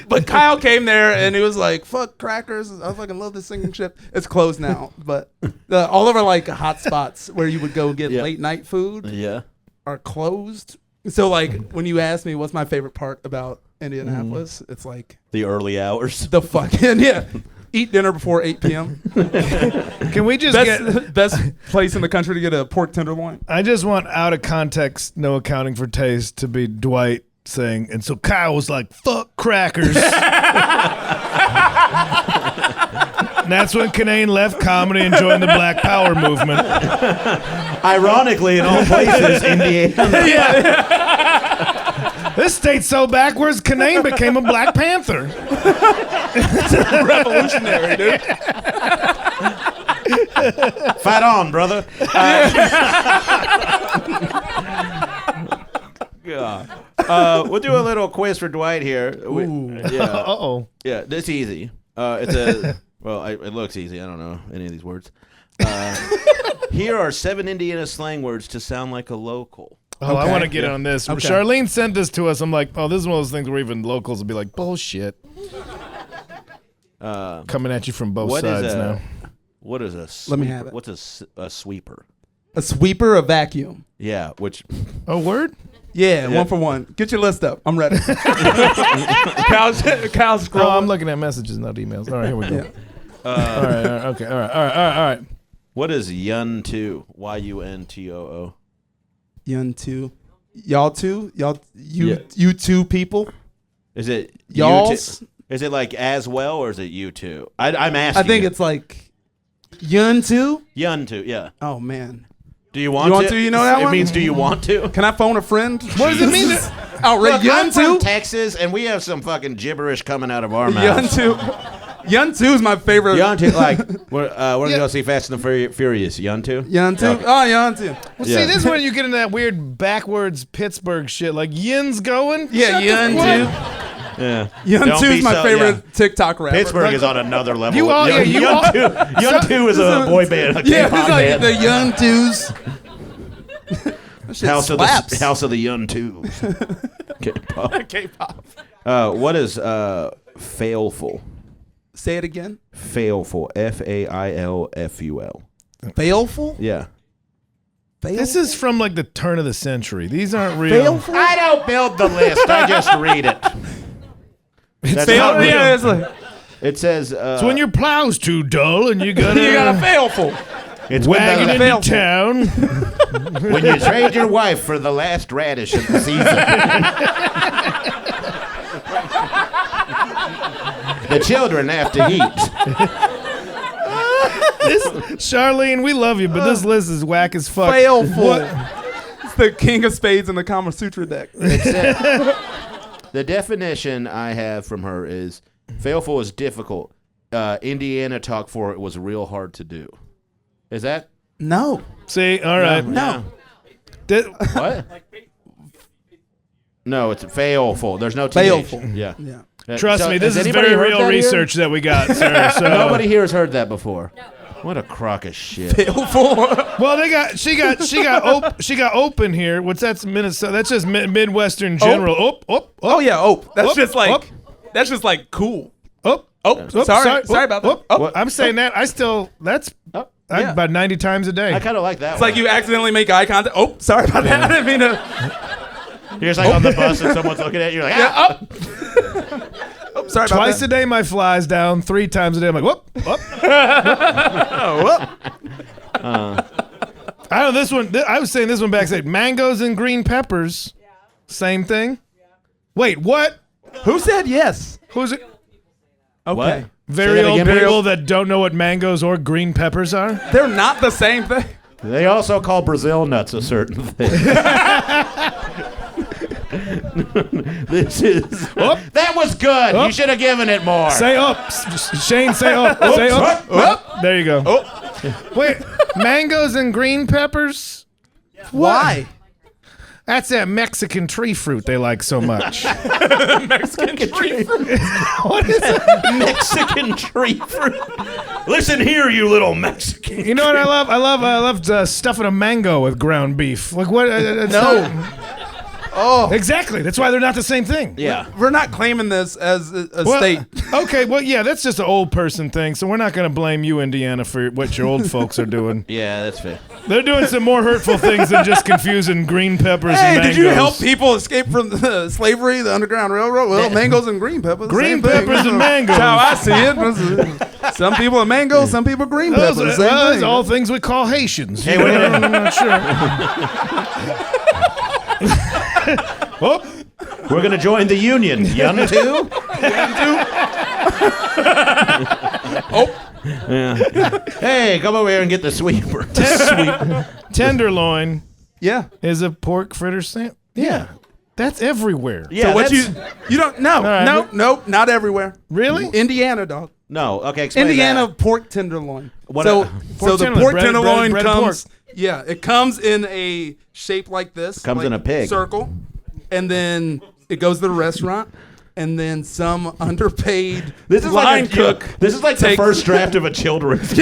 But Kyle came there and he was like, "Fuck Crackers! I fucking love this sinking ship. It's closed now, but all of our like hot spots where you would go get late night food Yeah. are closed. So like when you ask me what's my favorite part about Indianapolis, it's like The early hours. the fucking eat dinner before 8 p.m. Can we just get? best place in the country to get a pork tenderloin. I just want out of context, no accounting for taste, to be Dwight saying, and so Kyle was like, "Fuck Crackers." And that's when Kinane left comedy and joined the Black Power movement. Ironically, in all places, Indiana. This state's so backwards, Kinane became a Black Panther. Revolutionary, dude. Fight on, brother. We'll do a little quiz for Dwight here. Yeah, Uh-oh. yeah, it's easy. It's a it looks easy. I don't know any of these words. Here are 7 Indiana slang words to sound like a local. Oh, I want to get on this. Okay. Charlene sent this to us. I'm like, oh, this is one of those things where even locals will be like, bullshit. Coming at you from both What sides is now. what is a sweeper? Let me have it. What's a sweeper? A sweeper, a vacuum. Yeah, which Oh, word? Yeah, 1 for 1. Get your list up. I'm ready. Kyle's scrolling. Oh, I'm looking at messages, not emails. All right, here we go. Yeah. All right, okay, all right. what is yun-to? YUNTOO. Yun two. Y'all two? Y'all you Yeah. you two people? Is it Y'alls? you two? Is it like as well or is it you two? I'm asking. I think you. it's like Yun two? yun-to. Yeah. Oh man. Do you want You want to? to? You know that it one? means do you want to? Can I phone a friend? What does it mean? Outright Look, I'm Yun from two? Texas, and we have some fucking gibberish coming out of our Yun mouths. two. Yun two is my favorite. Yun-to, like we're gonna go see Fast and the Furious. Yun-to. Yun two? Okay. Oh, Yun two. Well, Yeah. see, this is when you get into that weird backwards Pittsburgh shit, like Yin's going. Yeah, Shut the Yun fuck- two. Yeah. Yun Don't two be is my so- favorite yeah. TikTok rapper. Pittsburgh is on another level. You all- yeah, you all- Yun-to is a boy band. A Yeah, K-pop it's like band. the Yun twos. That shit slaps. House of the Yun-to. K-pop. K-pop. What is failful? Say it again. Failful. FAILFUL. Baleful? Yeah. This is from like the turn of the century. These aren't real. I don't build the list. I just read it. That's not real. Yeah, it's like It says It's when your plow's too dull and you gotta, you got a failful. it's wagon when, into town. when you trade your wife for the last radish of the season. The children have to eat. Charlene, we love you, but this list is whack as fuck. Baleful. It's the king of spades in the Kama Sutra deck. The definition I have from her is failful is difficult. Indiana talk for it was real hard to do. Is that? No. See, all right. No. Th- What? No, it's failful. There's no TH. Baleful. Yeah. Yeah. Trust So, me, this has is anybody very heard real that here? research that we got, sir. So. Nobody here has heard that before. What a crock of shit. Well, she got open here. What's that's Minnesota? That's just Midwestern general. Oh yeah, That's Ope, just like ope. that's just like cool. Sorry about that. I'm saying that. Yeah. About 90 times a day. I kind of like that It's like you accidentally make eye contact. Oh, sorry about that. I didn't mean to. You're just like on the bus and someone's looking at you. You're like, ah. Sorry about Twice that. a day, my fly's down. 3 times a day, I'm like, whoop. I don't know this one. I was saying this one backstage. Mangoes and green peppers. Same thing. Wait, what? Who said yes? Who's it? Okay. What? Very that old again, people please. that don't know what mangoes or green peppers are. They're not the same thing. They also call Brazil nuts a certain thing. This is. That was good. You should have given it more. Say up, Shane. Say up. Say up. There you go. Wait, mangoes and green peppers? Why? That's that Mexican tree fruit they like so much. Mexican tree fruit. What is it? Mexican tree fruit. Listen here, you little Mexican. You know what I love? I love stuffing a mango with ground beef. Like what? Oh, Exactly. That's why they're not the same thing. Yeah. we're not claiming this as a Well, state. Okay, well, yeah, that's just an old person thing, so we're not going to blame you, Indiana, for what your old folks are doing. Yeah, that's fair. They're doing some more hurtful things than just confusing green peppers and Hey, mangoes. did you help people escape from the slavery, the Underground Railroad? Well, mangoes and green peppers. Green same thing. peppers and mangoes. That's how I see it. Some people are mangoes, some people are green Those peppers. are Same thing. all things we call Haitians. Hey, wait a minute. I'm not sure. Oh, We're going to join the union. Young too? Yeah. Hey, come over here and get the sweeper. tenderloin Yeah. is a pork fritter sandwich. Yeah. That's everywhere. Yeah, So what that's- you don't know? right. No, not everywhere. Really? Indiana, dog. No, okay, explain Indiana that. pork tenderloin. What so a- the tenderloin, pork bread- tenderloin bread comes. pork. Yeah, it comes in a shape like this. Comes like in a pig. circle, and then it goes to the restaurant, and then some underpaid This is line like cook. This is like the takes- first draft of a children's book.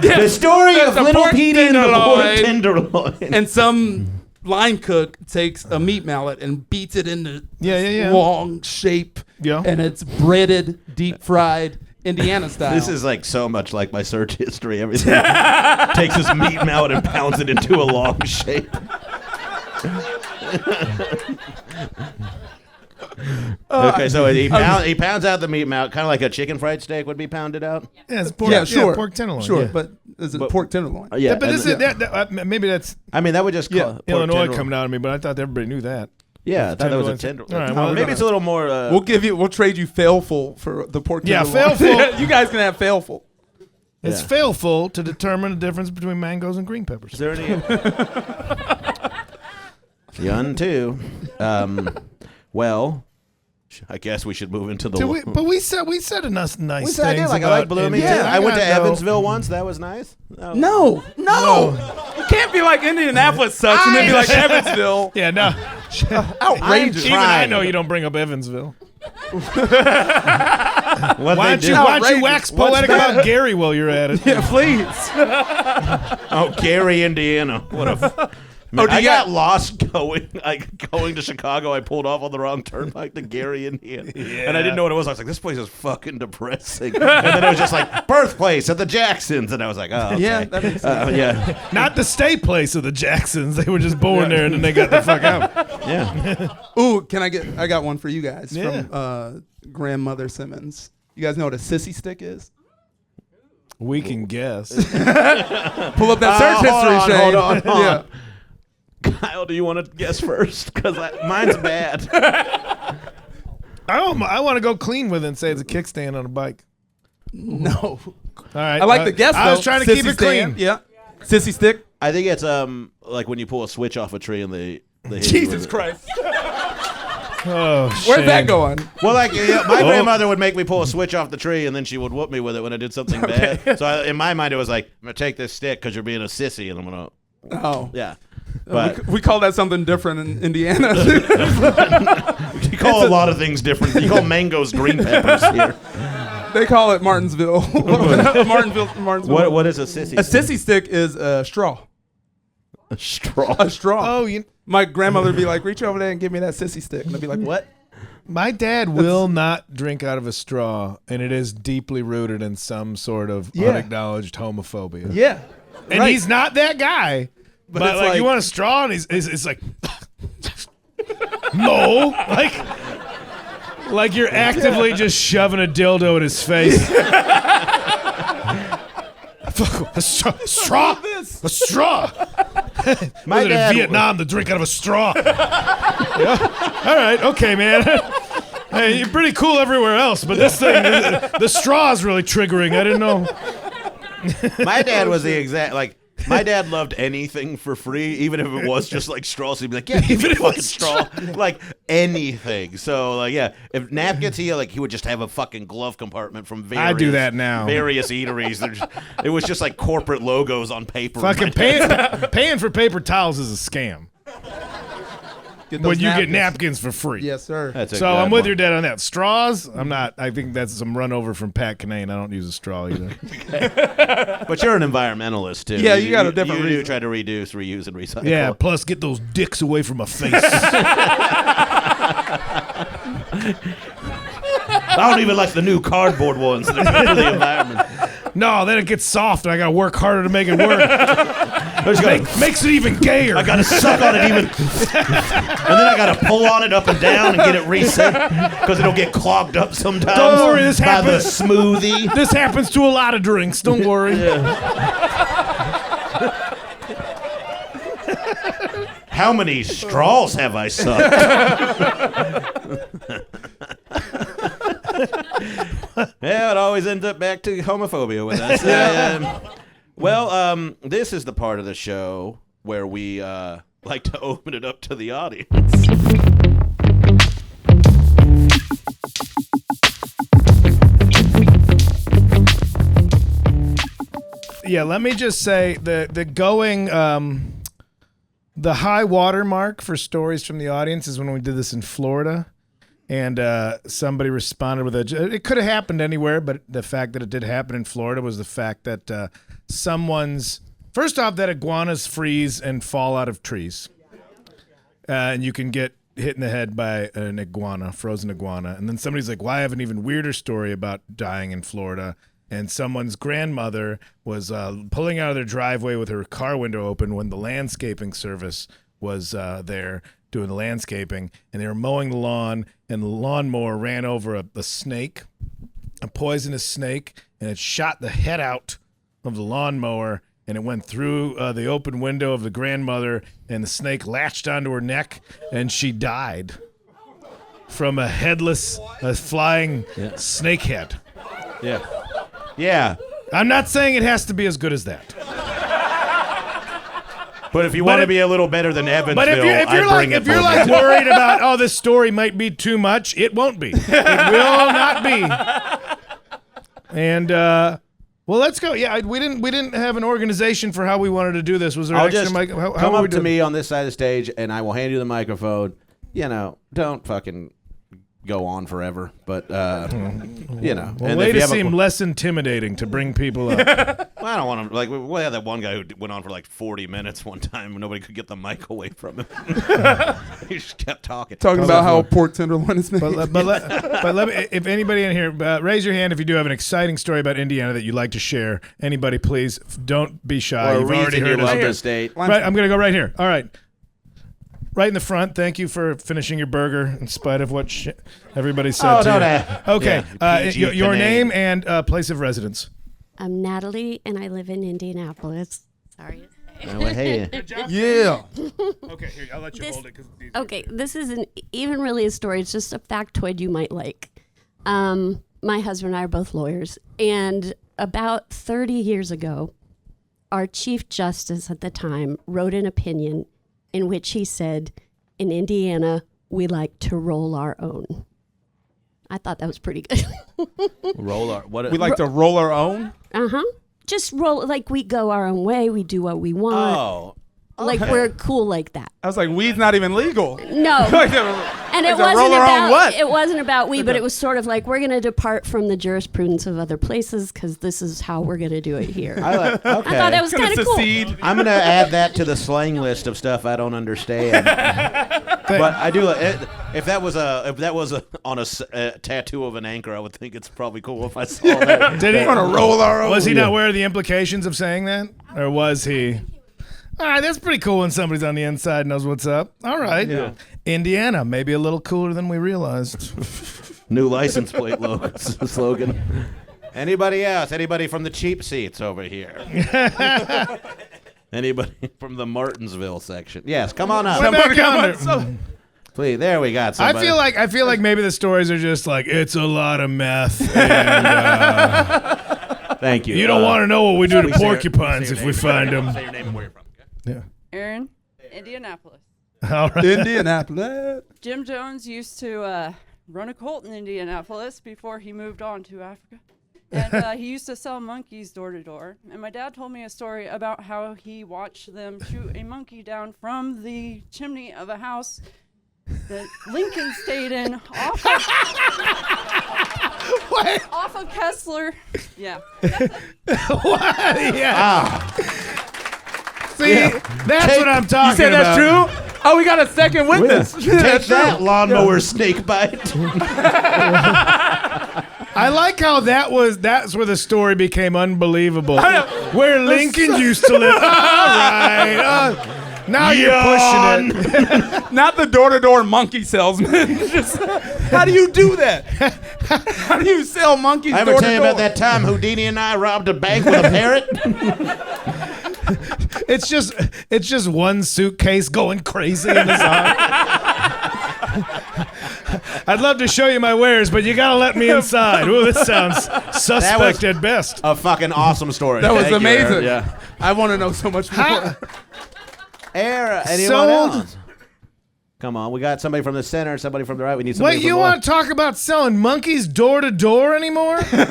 The story of The Little pork Petey and the pork tenderloin. tenderloin. And some line cook takes a meat mallet and beats it into Yeah. long shape. Yeah. And it's breaded, deep fried, Indiana style. This is like so much like my search history. Everything takes this meat mallet and pounds it into a long shape. Okay, so he pounds out the meat mallet, kind of like a chicken fried steak would be pounded out. Yeah, it's pork, yeah, sure. pork tenderloin. Sure, yeah. but is it pork tenderloin? Yeah, But this and- is maybe that's I mean, that would just call pork Illinois tenderloin. coming out of me, but I thought everybody knew that. Yeah, I thought that was a Tenderloin's- tenderloin. All right, well, Maybe we're it's a little more. We'll trade you failful for the pork Yeah, tenderloin. failful. You guys can have failful. It's Yeah. failful to determine the difference between mangoes and green peppers. Is there any? Yun too. Well, I guess we should move into the. But we said enough nice We said I things did, like I about like Bloomington. Indiana. I went to gotta go. Evansville once. That was nice. No. You can't be like Indianapolis sucks and then be like Evansville. Yeah, no. Outrageous. Even I trying. know you don't bring up Evansville. What Why they don't do? you wax What's poetic that? about Gary while you're at it? Yeah, please. Oh, Gary, Indiana. What a. Man, do I you got got- lost going to Chicago. I pulled off on the wrong turnpike to Gary, Indiana, and I didn't know what it was. I was like, "This place is fucking depressing." And then it was just like birthplace of the Jacksons, and I was like, "Oh, okay. Yeah, that makes sense. yeah, Not the stay place of the Jacksons. They were just born there and then they got the fuck out. yeah." Ooh, I got one for you guys Yeah. from Grandmother Simmons. You guys know what a sissy stick is? We can guess. Pull up that search hold history, on, Shane. hold on. Yeah. Kyle, do you want to guess first? Because mine's bad. I want to go clean with it and say it's a kickstand on a bike. No. All right. I like the guess, though. I was trying to keep Sissy it clean. stand. Yeah. Sissy stick. I think it's like when you pull a switch off a tree and they hit you Jesus with it. Christ. Oh, Where's that Shane. going? Well, like my grandmother would make me pull a switch off the tree, and then she would whoop me with it when I did something bad. So in my mind, it was like, I'm gonna take this stick because you're being a sissy, and I'm gonna, Oh. yeah. But We call that something different in Indiana. you call a lot of things different. You call mangoes green peppers here. They call it Martinsville. Martinsville. What is a sissy? A sissy stick is a straw. A straw. A straw. Oh, my grandmother would be like, reach over there and give me that sissy stick. And I'd be like, what? my dad will not drink out of a straw, and it is deeply rooted in some sort of unacknowledged homophobia. Yeah. And he's not that guy. But like, you want a straw, and it's like, no. Like you're actively just shoving a dildo in his face. A straw? A straw? My dad in Vietnam to drink out of a straw. Yeah. All right, okay, man. Hey, you're pretty cool everywhere else, but this thing, the straw is really triggering. I didn't know. My dad was the exact, my dad loved anything for free, even if it was just like straws. He'd be like, yeah, even if it was straw, like anything. So, if napkins, he would just have a fucking glove compartment from various. I do that now. Various eateries. It was just like corporate logos on paper. Fucking paying for paper towels is a scam. When you get napkins for free. Yes, sir. So I'm with your dad on that. Straws, I'm not. I think that's some run over from Pat Kinane. I don't use a straw either. But you're an environmentalist, too. Yeah, you got a different reason. You do try to reduce, reuse, and recycle. Yeah, plus get those dicks away from my face. I don't even like the new cardboard ones. They're good for the environment. No, then it gets soft, and I got to work harder to make it work. Makes it even gayer. I got to suck on it even. And then I got to pull on it up and down and get it reset because it'll get clogged up sometimes. Don't worry, this by happens. The smoothie. This happens to a lot of drinks. Don't worry. How many straws have I sucked? Yeah, it always ends up back to homophobia with us. This is the part of the show where we like to open it up to the audience. Yeah, let me just say the high water mark for stories from the audience is when we did this in Florida. And somebody responded with it could have happened anywhere, but the fact that it did happen in Florida was the fact that first off, that iguanas freeze and fall out of trees. And you can get hit in the head by an iguana, frozen iguana. And then somebody's like, well, I have an even weirder story about dying in Florida. And someone's grandmother was pulling out of their driveway with her car window open when the landscaping service was there doing the landscaping, and they were mowing the lawn, and the lawnmower ran over a snake, a poisonous snake, and it shot the head out of the lawnmower, and it went through the open window of the grandmother, and the snake latched onto her neck, and she died from a headless, flying snake head. Yeah. Yeah. I'm not saying it has to be as good as that. But if you want to be a little better than Evansville, but if you're worried about, this story might be too much, it won't be. It will not be. And let's go. Yeah, we didn't have an organization for how we wanted to do this. Was there extra mic? Come up to me on this side of the stage, and I will hand you the microphone. Don't fucking go on forever, but Well, way to seem less intimidating to bring people up. I don't want to we had that one guy who went on for 40 minutes one time and nobody could get the mic away from him. He just kept talking about how pork tenderloin is made. But let me, if anybody in here, raise your hand if you do have an exciting story about Indiana that you'd like to share. Anybody, please don't be shy. Or You've already heard love the state. Right, I'm gonna go right here. All right. Right in the front, thank you for finishing your burger in spite of what everybody said to you. Okay, your name and place of residence. I'm Natalie, and I live in Indianapolis. Sorry. Hey. Yeah. Okay, here, I'll let you hold it. Okay, this isn't even really a story. It's just a factoid you might like. My husband and I are both lawyers, and about 30 years ago, our Chief Justice at the time wrote an opinion in which he said, in Indiana, we like to roll our own. I thought that was pretty good. We like to roll our own? Uh-huh. Just roll, we go our own way. We do what we want. Oh. Okay. We're cool like that. I was like, weed's not even legal. No. And it It's a wasn't roller on about what? it wasn't about we, but it was sort of like we're going to depart from the jurisprudence of other places because this is how we're going to do it here. Okay. I thought that was kind of cool. I'm gonna add that to the slang list of stuff I don't understand. But I do. If that was on a tattoo of an anchor, I would think it's probably cool if I saw that. Did he? roll our own. Was he not aware of the implications of saying that, or was he? All right, that's pretty cool when somebody's on the inside knows what's up. All right, Indiana, maybe a little cooler than we realized. New license plate slogan. Anybody else? Anybody from the cheap seats over here? Anybody from the Martinsville section? Yes, come on up. Please, there we got somebody. I feel like maybe the stories are just like it's a lot of meth. And, thank you. You don't want to know what we do to Please say your- porcupines say your if we name. find them. Say your name and where you're from. Okay? Aaron, Indianapolis. All right. Indianapolis. Jim Jones used to run a cult in Indianapolis before he moved on to Africa. And he used to sell monkeys door to door. And my dad told me a story about how he watched them shoot a monkey down from the chimney of a house that Lincoln stayed in off of Kessler. Yeah. What? Yeah. See, that's what I'm talking about. You said that's true? Oh, we got a second witness. Take that, lawnmower snake bite. I like how that's where the story became unbelievable. Where Lincoln used to live. All right. Now you're pushing it. Not the door-to-door monkey salesman. Just, how do you do that? How do you sell monkeys I ever door tell you to door? about that time Houdini and I robbed a bank with a parrot? It's just one suitcase going crazy in his arm. I'd love to show you my wares, but you gotta let me inside. Ooh, this sounds suspect at best. A fucking awesome story. That was Thank you, amazing. Aaron. Yeah. I want to know so much more. Anyone Sold. else? Come on, we got somebody from the center, somebody from the right. We need somebody Wait, from you the want left. to talk about selling monkeys door to door anymore? Shane's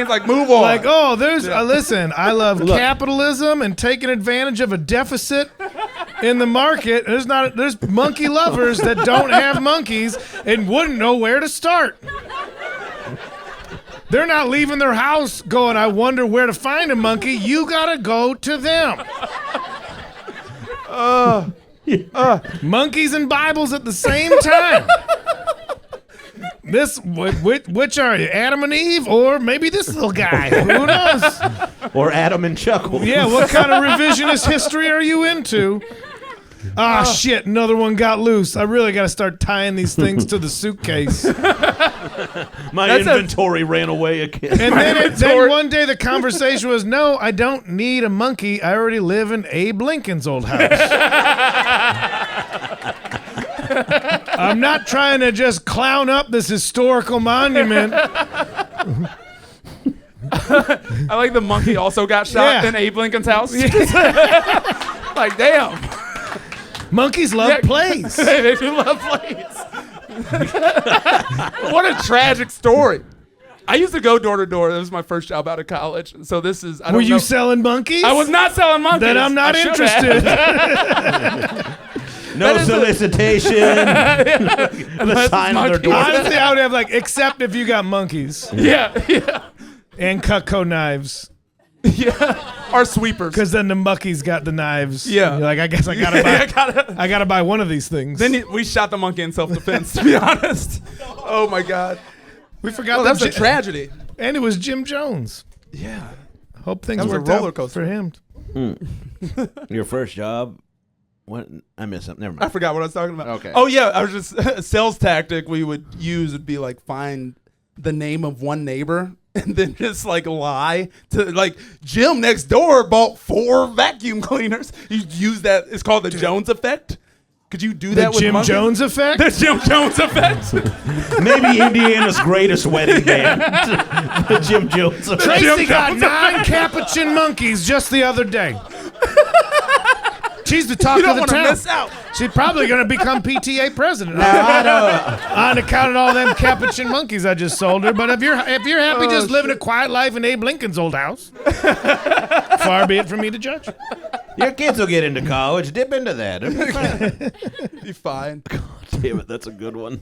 like, move on. Like, oh, there's listen, I love capitalism and taking advantage of a deficit in the market. There's monkey lovers that don't have monkeys and wouldn't know where to start. They're not leaving their house going, I wonder where to find a monkey. You gotta go to them. Monkeys and Bibles at the same time. Which are you, Adam and Eve, or maybe this little guy? Who knows? Or Adam and Chuckle. Yeah, what kind of revisionist history are you into? Shit, another one got loose. I really got to start tying these things to the suitcase. My inventory ran away again. And then one day the conversation was, no, I don't need a monkey. I already live in Abe Lincoln's old house. I'm not trying to just clown up this historical monument. I like the monkey also got shot in Abe Lincoln's house. Like, damn. Monkeys love plays. They do love plays. What a tragic story. I used to go door to door. That was my first job out of college. So this is. Were you selling monkeys? I was not selling monkeys. Then I'm not interested. No solicitation. The sign on their door. Honestly, I would have except if you got monkeys. Yeah. And Cutco knives. Yeah. Or sweepers. Because then the muckies got the knives. Yeah. You're like, I guess I gotta buy. I gotta buy one of these things. Then we shot the monkey in self-defense. To be honest. Oh my God. We forgot that's a tragedy. And it was Jim Jones. Yeah. Hope things That was a worked roller out coaster. for him. Your first job? What? I missed something. Never I mind. forgot what I was talking about. Okay. Oh yeah, I was just a sales tactic we would use would be find the name of one neighbor and then just lie to Jim next door bought 4 vacuum cleaners. You use that. It's called the Jones effect. Could you do that with Jim monkeys? Jones effect? The Jim Jones effect. Maybe Indiana's greatest wedding band. The Jim Jones. Tracy got 9 capuchin monkeys just the other day. She's the talk You of don't the want to town. miss out. She's probably going to become PTA president. I On account of all them capuchin monkeys I just sold her. But if you're happy just living a quiet life in Abe Lincoln's old house, far be it from me to judge. Your kids will get into college. Dip into that. It'll be fine. Be fine. God damn it, that's a good one.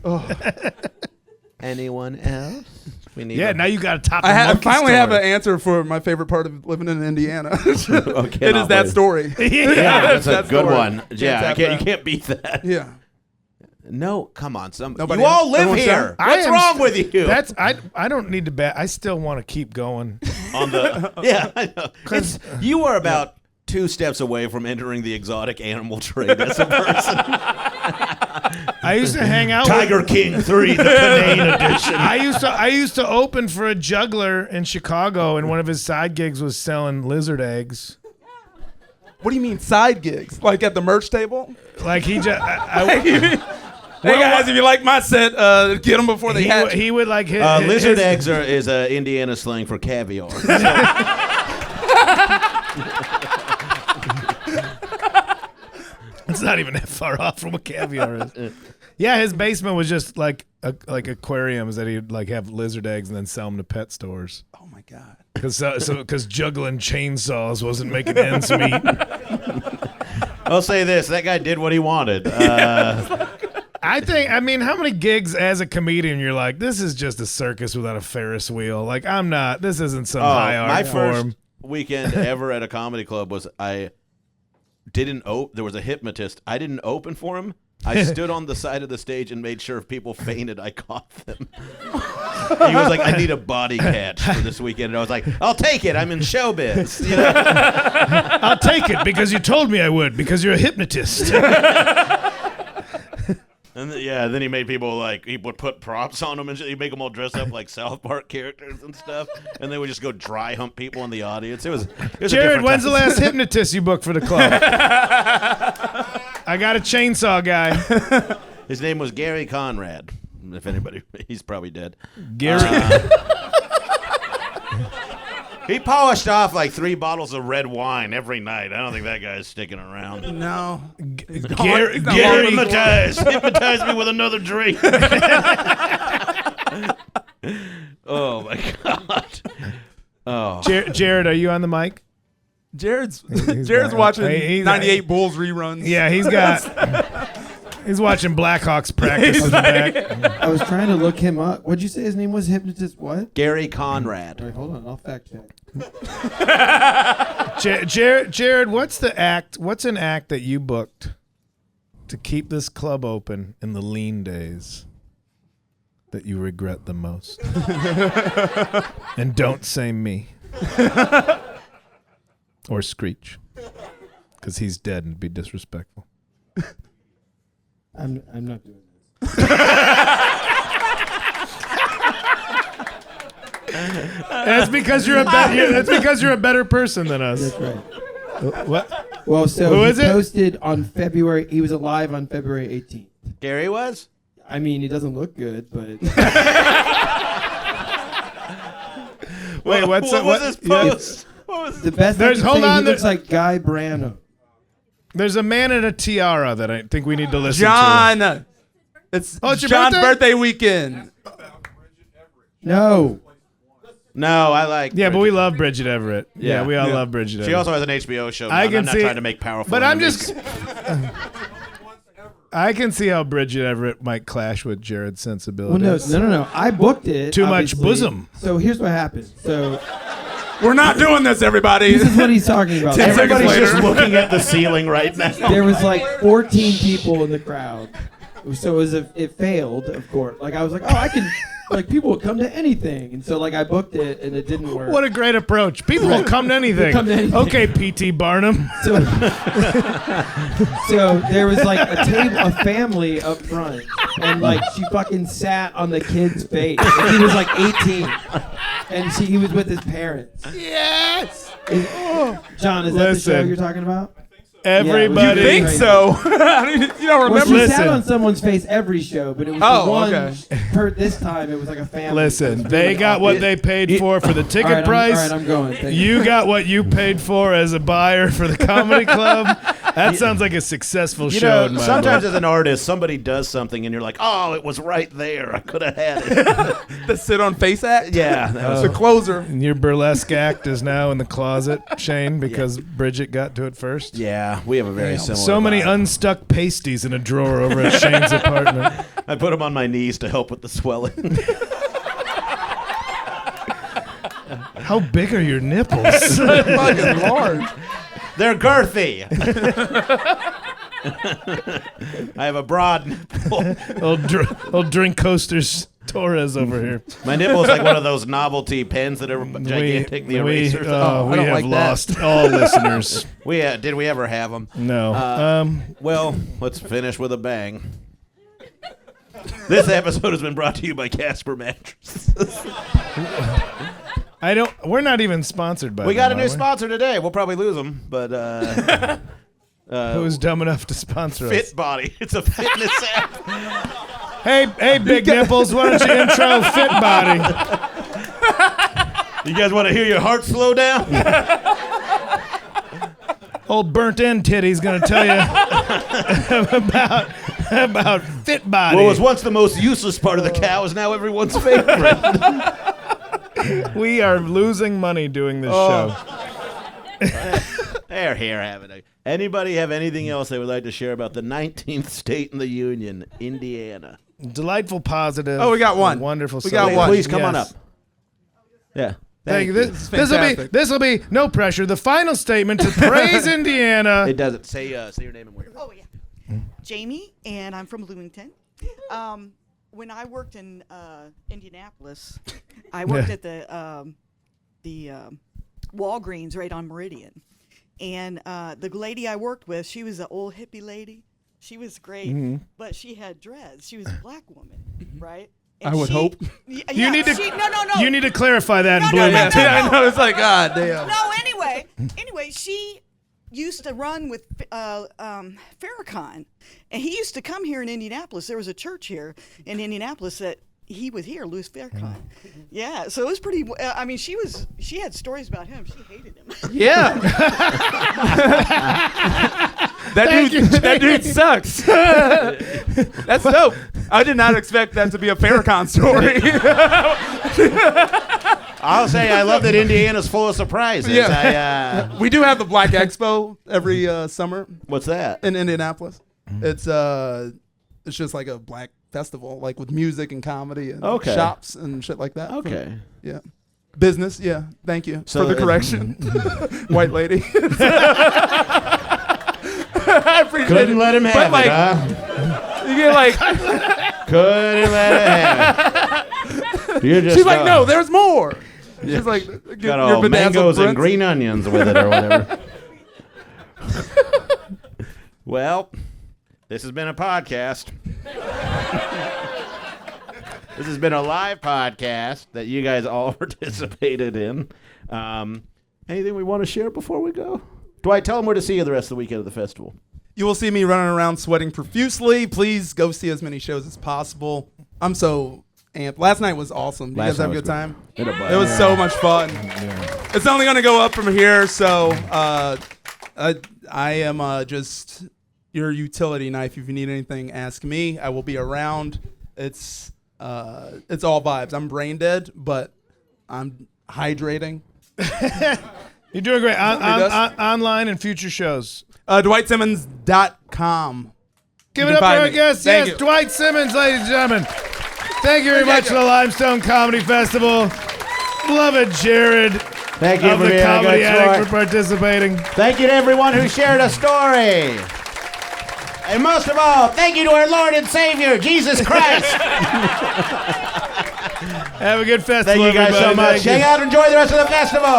Anyone else? We need. Yeah, now you got to top. I finally have an answer for my favorite part of living in Indiana. Okay, it is that story. Yeah, that's a that good story. one. Yeah, tap you that. can't beat that. Yeah. No, come on, Nobody you all else? live Everyone's here. done? What's wrong with you? That's I don't need to bet. I still want to keep going. On the I know. You are about 2 steps away from entering the exotic animal trade as a person. I used to hang out Tiger with King 3, the Kinane edition. I used to open for a juggler in Chicago, and one of his side gigs was selling lizard eggs. What do you mean side gigs? Like at the merch table? Like he just Hey guys, if you like my set, get them before they hatch. he would like hit Lizard eggs is Indiana slang for caviar. It's not even that far off from what caviar is. Yeah, his basement was just like aquariums that he'd like have lizard eggs and then sell them to pet stores. Oh my god! Because juggling chainsaws wasn't making ends meet. I'll say this: that guy did what he wanted. I mean, how many gigs as a comedian you're like, this is just a circus without a Ferris wheel? Like, this isn't some high art my form. first weekend ever at a comedy club was there was a hypnotist. I didn't open for him. I stood on the side of the stage and made sure if people fainted, I caught them. He was like, I need a body catch for this weekend. And I was like, I'll take it. I'm in showbiz. You know? I'll take it because you told me I would, because you're a hypnotist. And then he made people like, he would put props on them and shit. He'd make them all dress up like South Park characters and stuff. And they would just go dry hump people in the audience. It was Jared, when's the last hypnotist you booked for the club? I got a chainsaw guy. His name was Gary Conrad. If anybody, he's probably dead. Gary. He polished off like 3 bottles of red wine every night. I don't think that guy's sticking around. No. Gary. Hypnotize me with another drink. Oh my god. Oh. Jared, are you on the mic? Jared's back. watching He's 98 Bulls reruns. Yeah, he's watching Blackhawks practice in the back. I was trying to look him up. What'd you say his name was? Hypnotist what? Gary Conrad. All right, hold on. I'll fact check. Jared, what's an act that you booked to keep this club open in the lean days that you regret the most? And don't say me. Or Screech. Because he's dead and be disrespectful. I'm not doing this. That's because you're a better person than us. That's right. What? Well, so Who he is it? posted on February. He was alive on February 18th. Gary was? I mean, he doesn't look good, but Wait, what was his post? What was the best There's- I can hold say, on, he looks like Guy Branum. There's a man in a tiara that I think we need to listen to. John. It's Oh, it's your John's birthday? birthday weekend. No. No, I like. Yeah, but we love Bridget Everett. Yeah, we all Yeah. love Bridget Everett. She also has an HBO show. I I'm can not see- trying to make powerful. But I'm enemies. I can see how Bridget Everett might clash with Jared's Well, sensibilities. no. I booked it. Too much obviously. bosom. So here's what happened. So We're not doing this, everybody. this is what he's talking about. Everybody's later. just looking at the ceiling right now. There was like 14 people in the crowd. So it failed, of course. Like I was like, oh, I can. Like people will come to anything, and so like I booked it, and it didn't work. What a great approach. People will come to anything. Come to anything. Okay, P.T. Barnum. So, so there was like a family up front, and like she fucking sat on the kid's face. Like, he was like 18, and he was with his parents. Yes. John, is that the show Listen. you're talking about? Everybody. You think so? You don't Well, remember? she sat on someone's face every show, but it was the one. This time, it was like a family. Listen, they got what they paid for the ticket price. All right, I'm going. Thank You got what you paid for as a buyer for the comedy club. That sounds like a successful show. In my Sometimes book. as an artist, somebody does something and you're like, oh, it was right there. I could have had it. The sit on face act? Yeah. That was The closer. And your burlesque act is now in the closet, Shane, because Bridget got to it first. Yeah, we have a very similar So many vibe. unstuck pasties in a drawer over at Shane's apartment. I put them on my knees to help with the swelling. How big are your nipples? Fucking large. They're girthy. I have a broad nipple. old drink coasters Torres over here. My nipple is like one of those novelty pens that are gigantic, the erasers. We I don't have like that. lost all listeners. Did we ever have them? No. Well, let's finish with a bang. This episode has been brought to you by Casper Mattress. We're not even sponsored by We got a them, new are we? sponsor today. We'll probably lose them, but Who's dumb enough to sponsor us? Fit Body. It's a fitness app. Hey, big nipples, why don't you intro Fit Body? You guys want to hear your heart slow down? Old burnt end titty's gonna tell you about Fit Body. What was once the most useless part of the cow is now everyone's favorite. We are losing money doing this show. They're here having it. Anybody have anything else they would like to share about the 19th state in the Union, Indiana? Delightful, positive. Oh, we got one. Wonderful. We got subject. one. Please come on up. Yes. Yeah. Thank you. fantastic. This will be no pressure. The final statement to praise Indiana. It doesn't. Say your name and where. Oh, yeah. Jamie, and I'm from Bloomington. When I worked in Indianapolis, I worked at the Walgreens right on Meridian. And the lady I worked with, she was an old hippie lady. She was great, but she had dreads. She was a black woman, right? And I would hope. Yeah, You need to. no. You need to clarify that in No, no, Bloomington. no. I know. It's like, God damn. No, anyway, she used to run with Farrakhan, and he used to come here in Indianapolis. There was a church here in Indianapolis that he was here, Louis Farrakhan. Yeah, so it was pretty. I mean, she had stories about him. She hated him. Yeah. that dude sucks. That's dope. I did not expect that to be a Farrakhan story. I'll say I love that Indiana's full of surprises. Yeah. We do have the Black Expo every summer What's that? in Indianapolis. It's just like a black festival, like with music and comedy and Okay. shops and shit like that. Okay. Yeah. Business, yeah. Thank you So for the it- correction. White lady. I appreciate Couldn't it. let him But, have like, it, huh? You get like, Couldn't let him have it. You're just she's like, no, there's more. She's like, got all mangoes and green onions with it or whatever. Well, this has been a podcast. This has been a live podcast that you guys all participated in. Anything we want to share before we go? Dwight, tell them where to see you the rest of the weekend of the festival. You will see me running around sweating profusely. Please go see as many shows as possible. I'm so amped. Last night was awesome. Did you guys have a good time? It was so much fun. It's only going to go up from here, so I am just your utility knife. If you need anything, ask me. I will be around. It's all vibes. I'm brain dead, but I'm hydrating. You're doing great. Online and future shows. DwightSimmons.com. Give it up for our guest. Thank Yes, you. Dwight Simmons, ladies and gentlemen. Thank you very much to the Limestone Comedy Festival. Beloved Jared Thank you of for the being a Comedy good Addict sport. for participating. Thank you to everyone who shared a story. And most of all, thank you to our Lord and Savior, Jesus Christ. Have a good festival, Thank you guys so everybody. much. Thank you. Hang out and enjoy the rest of the festival.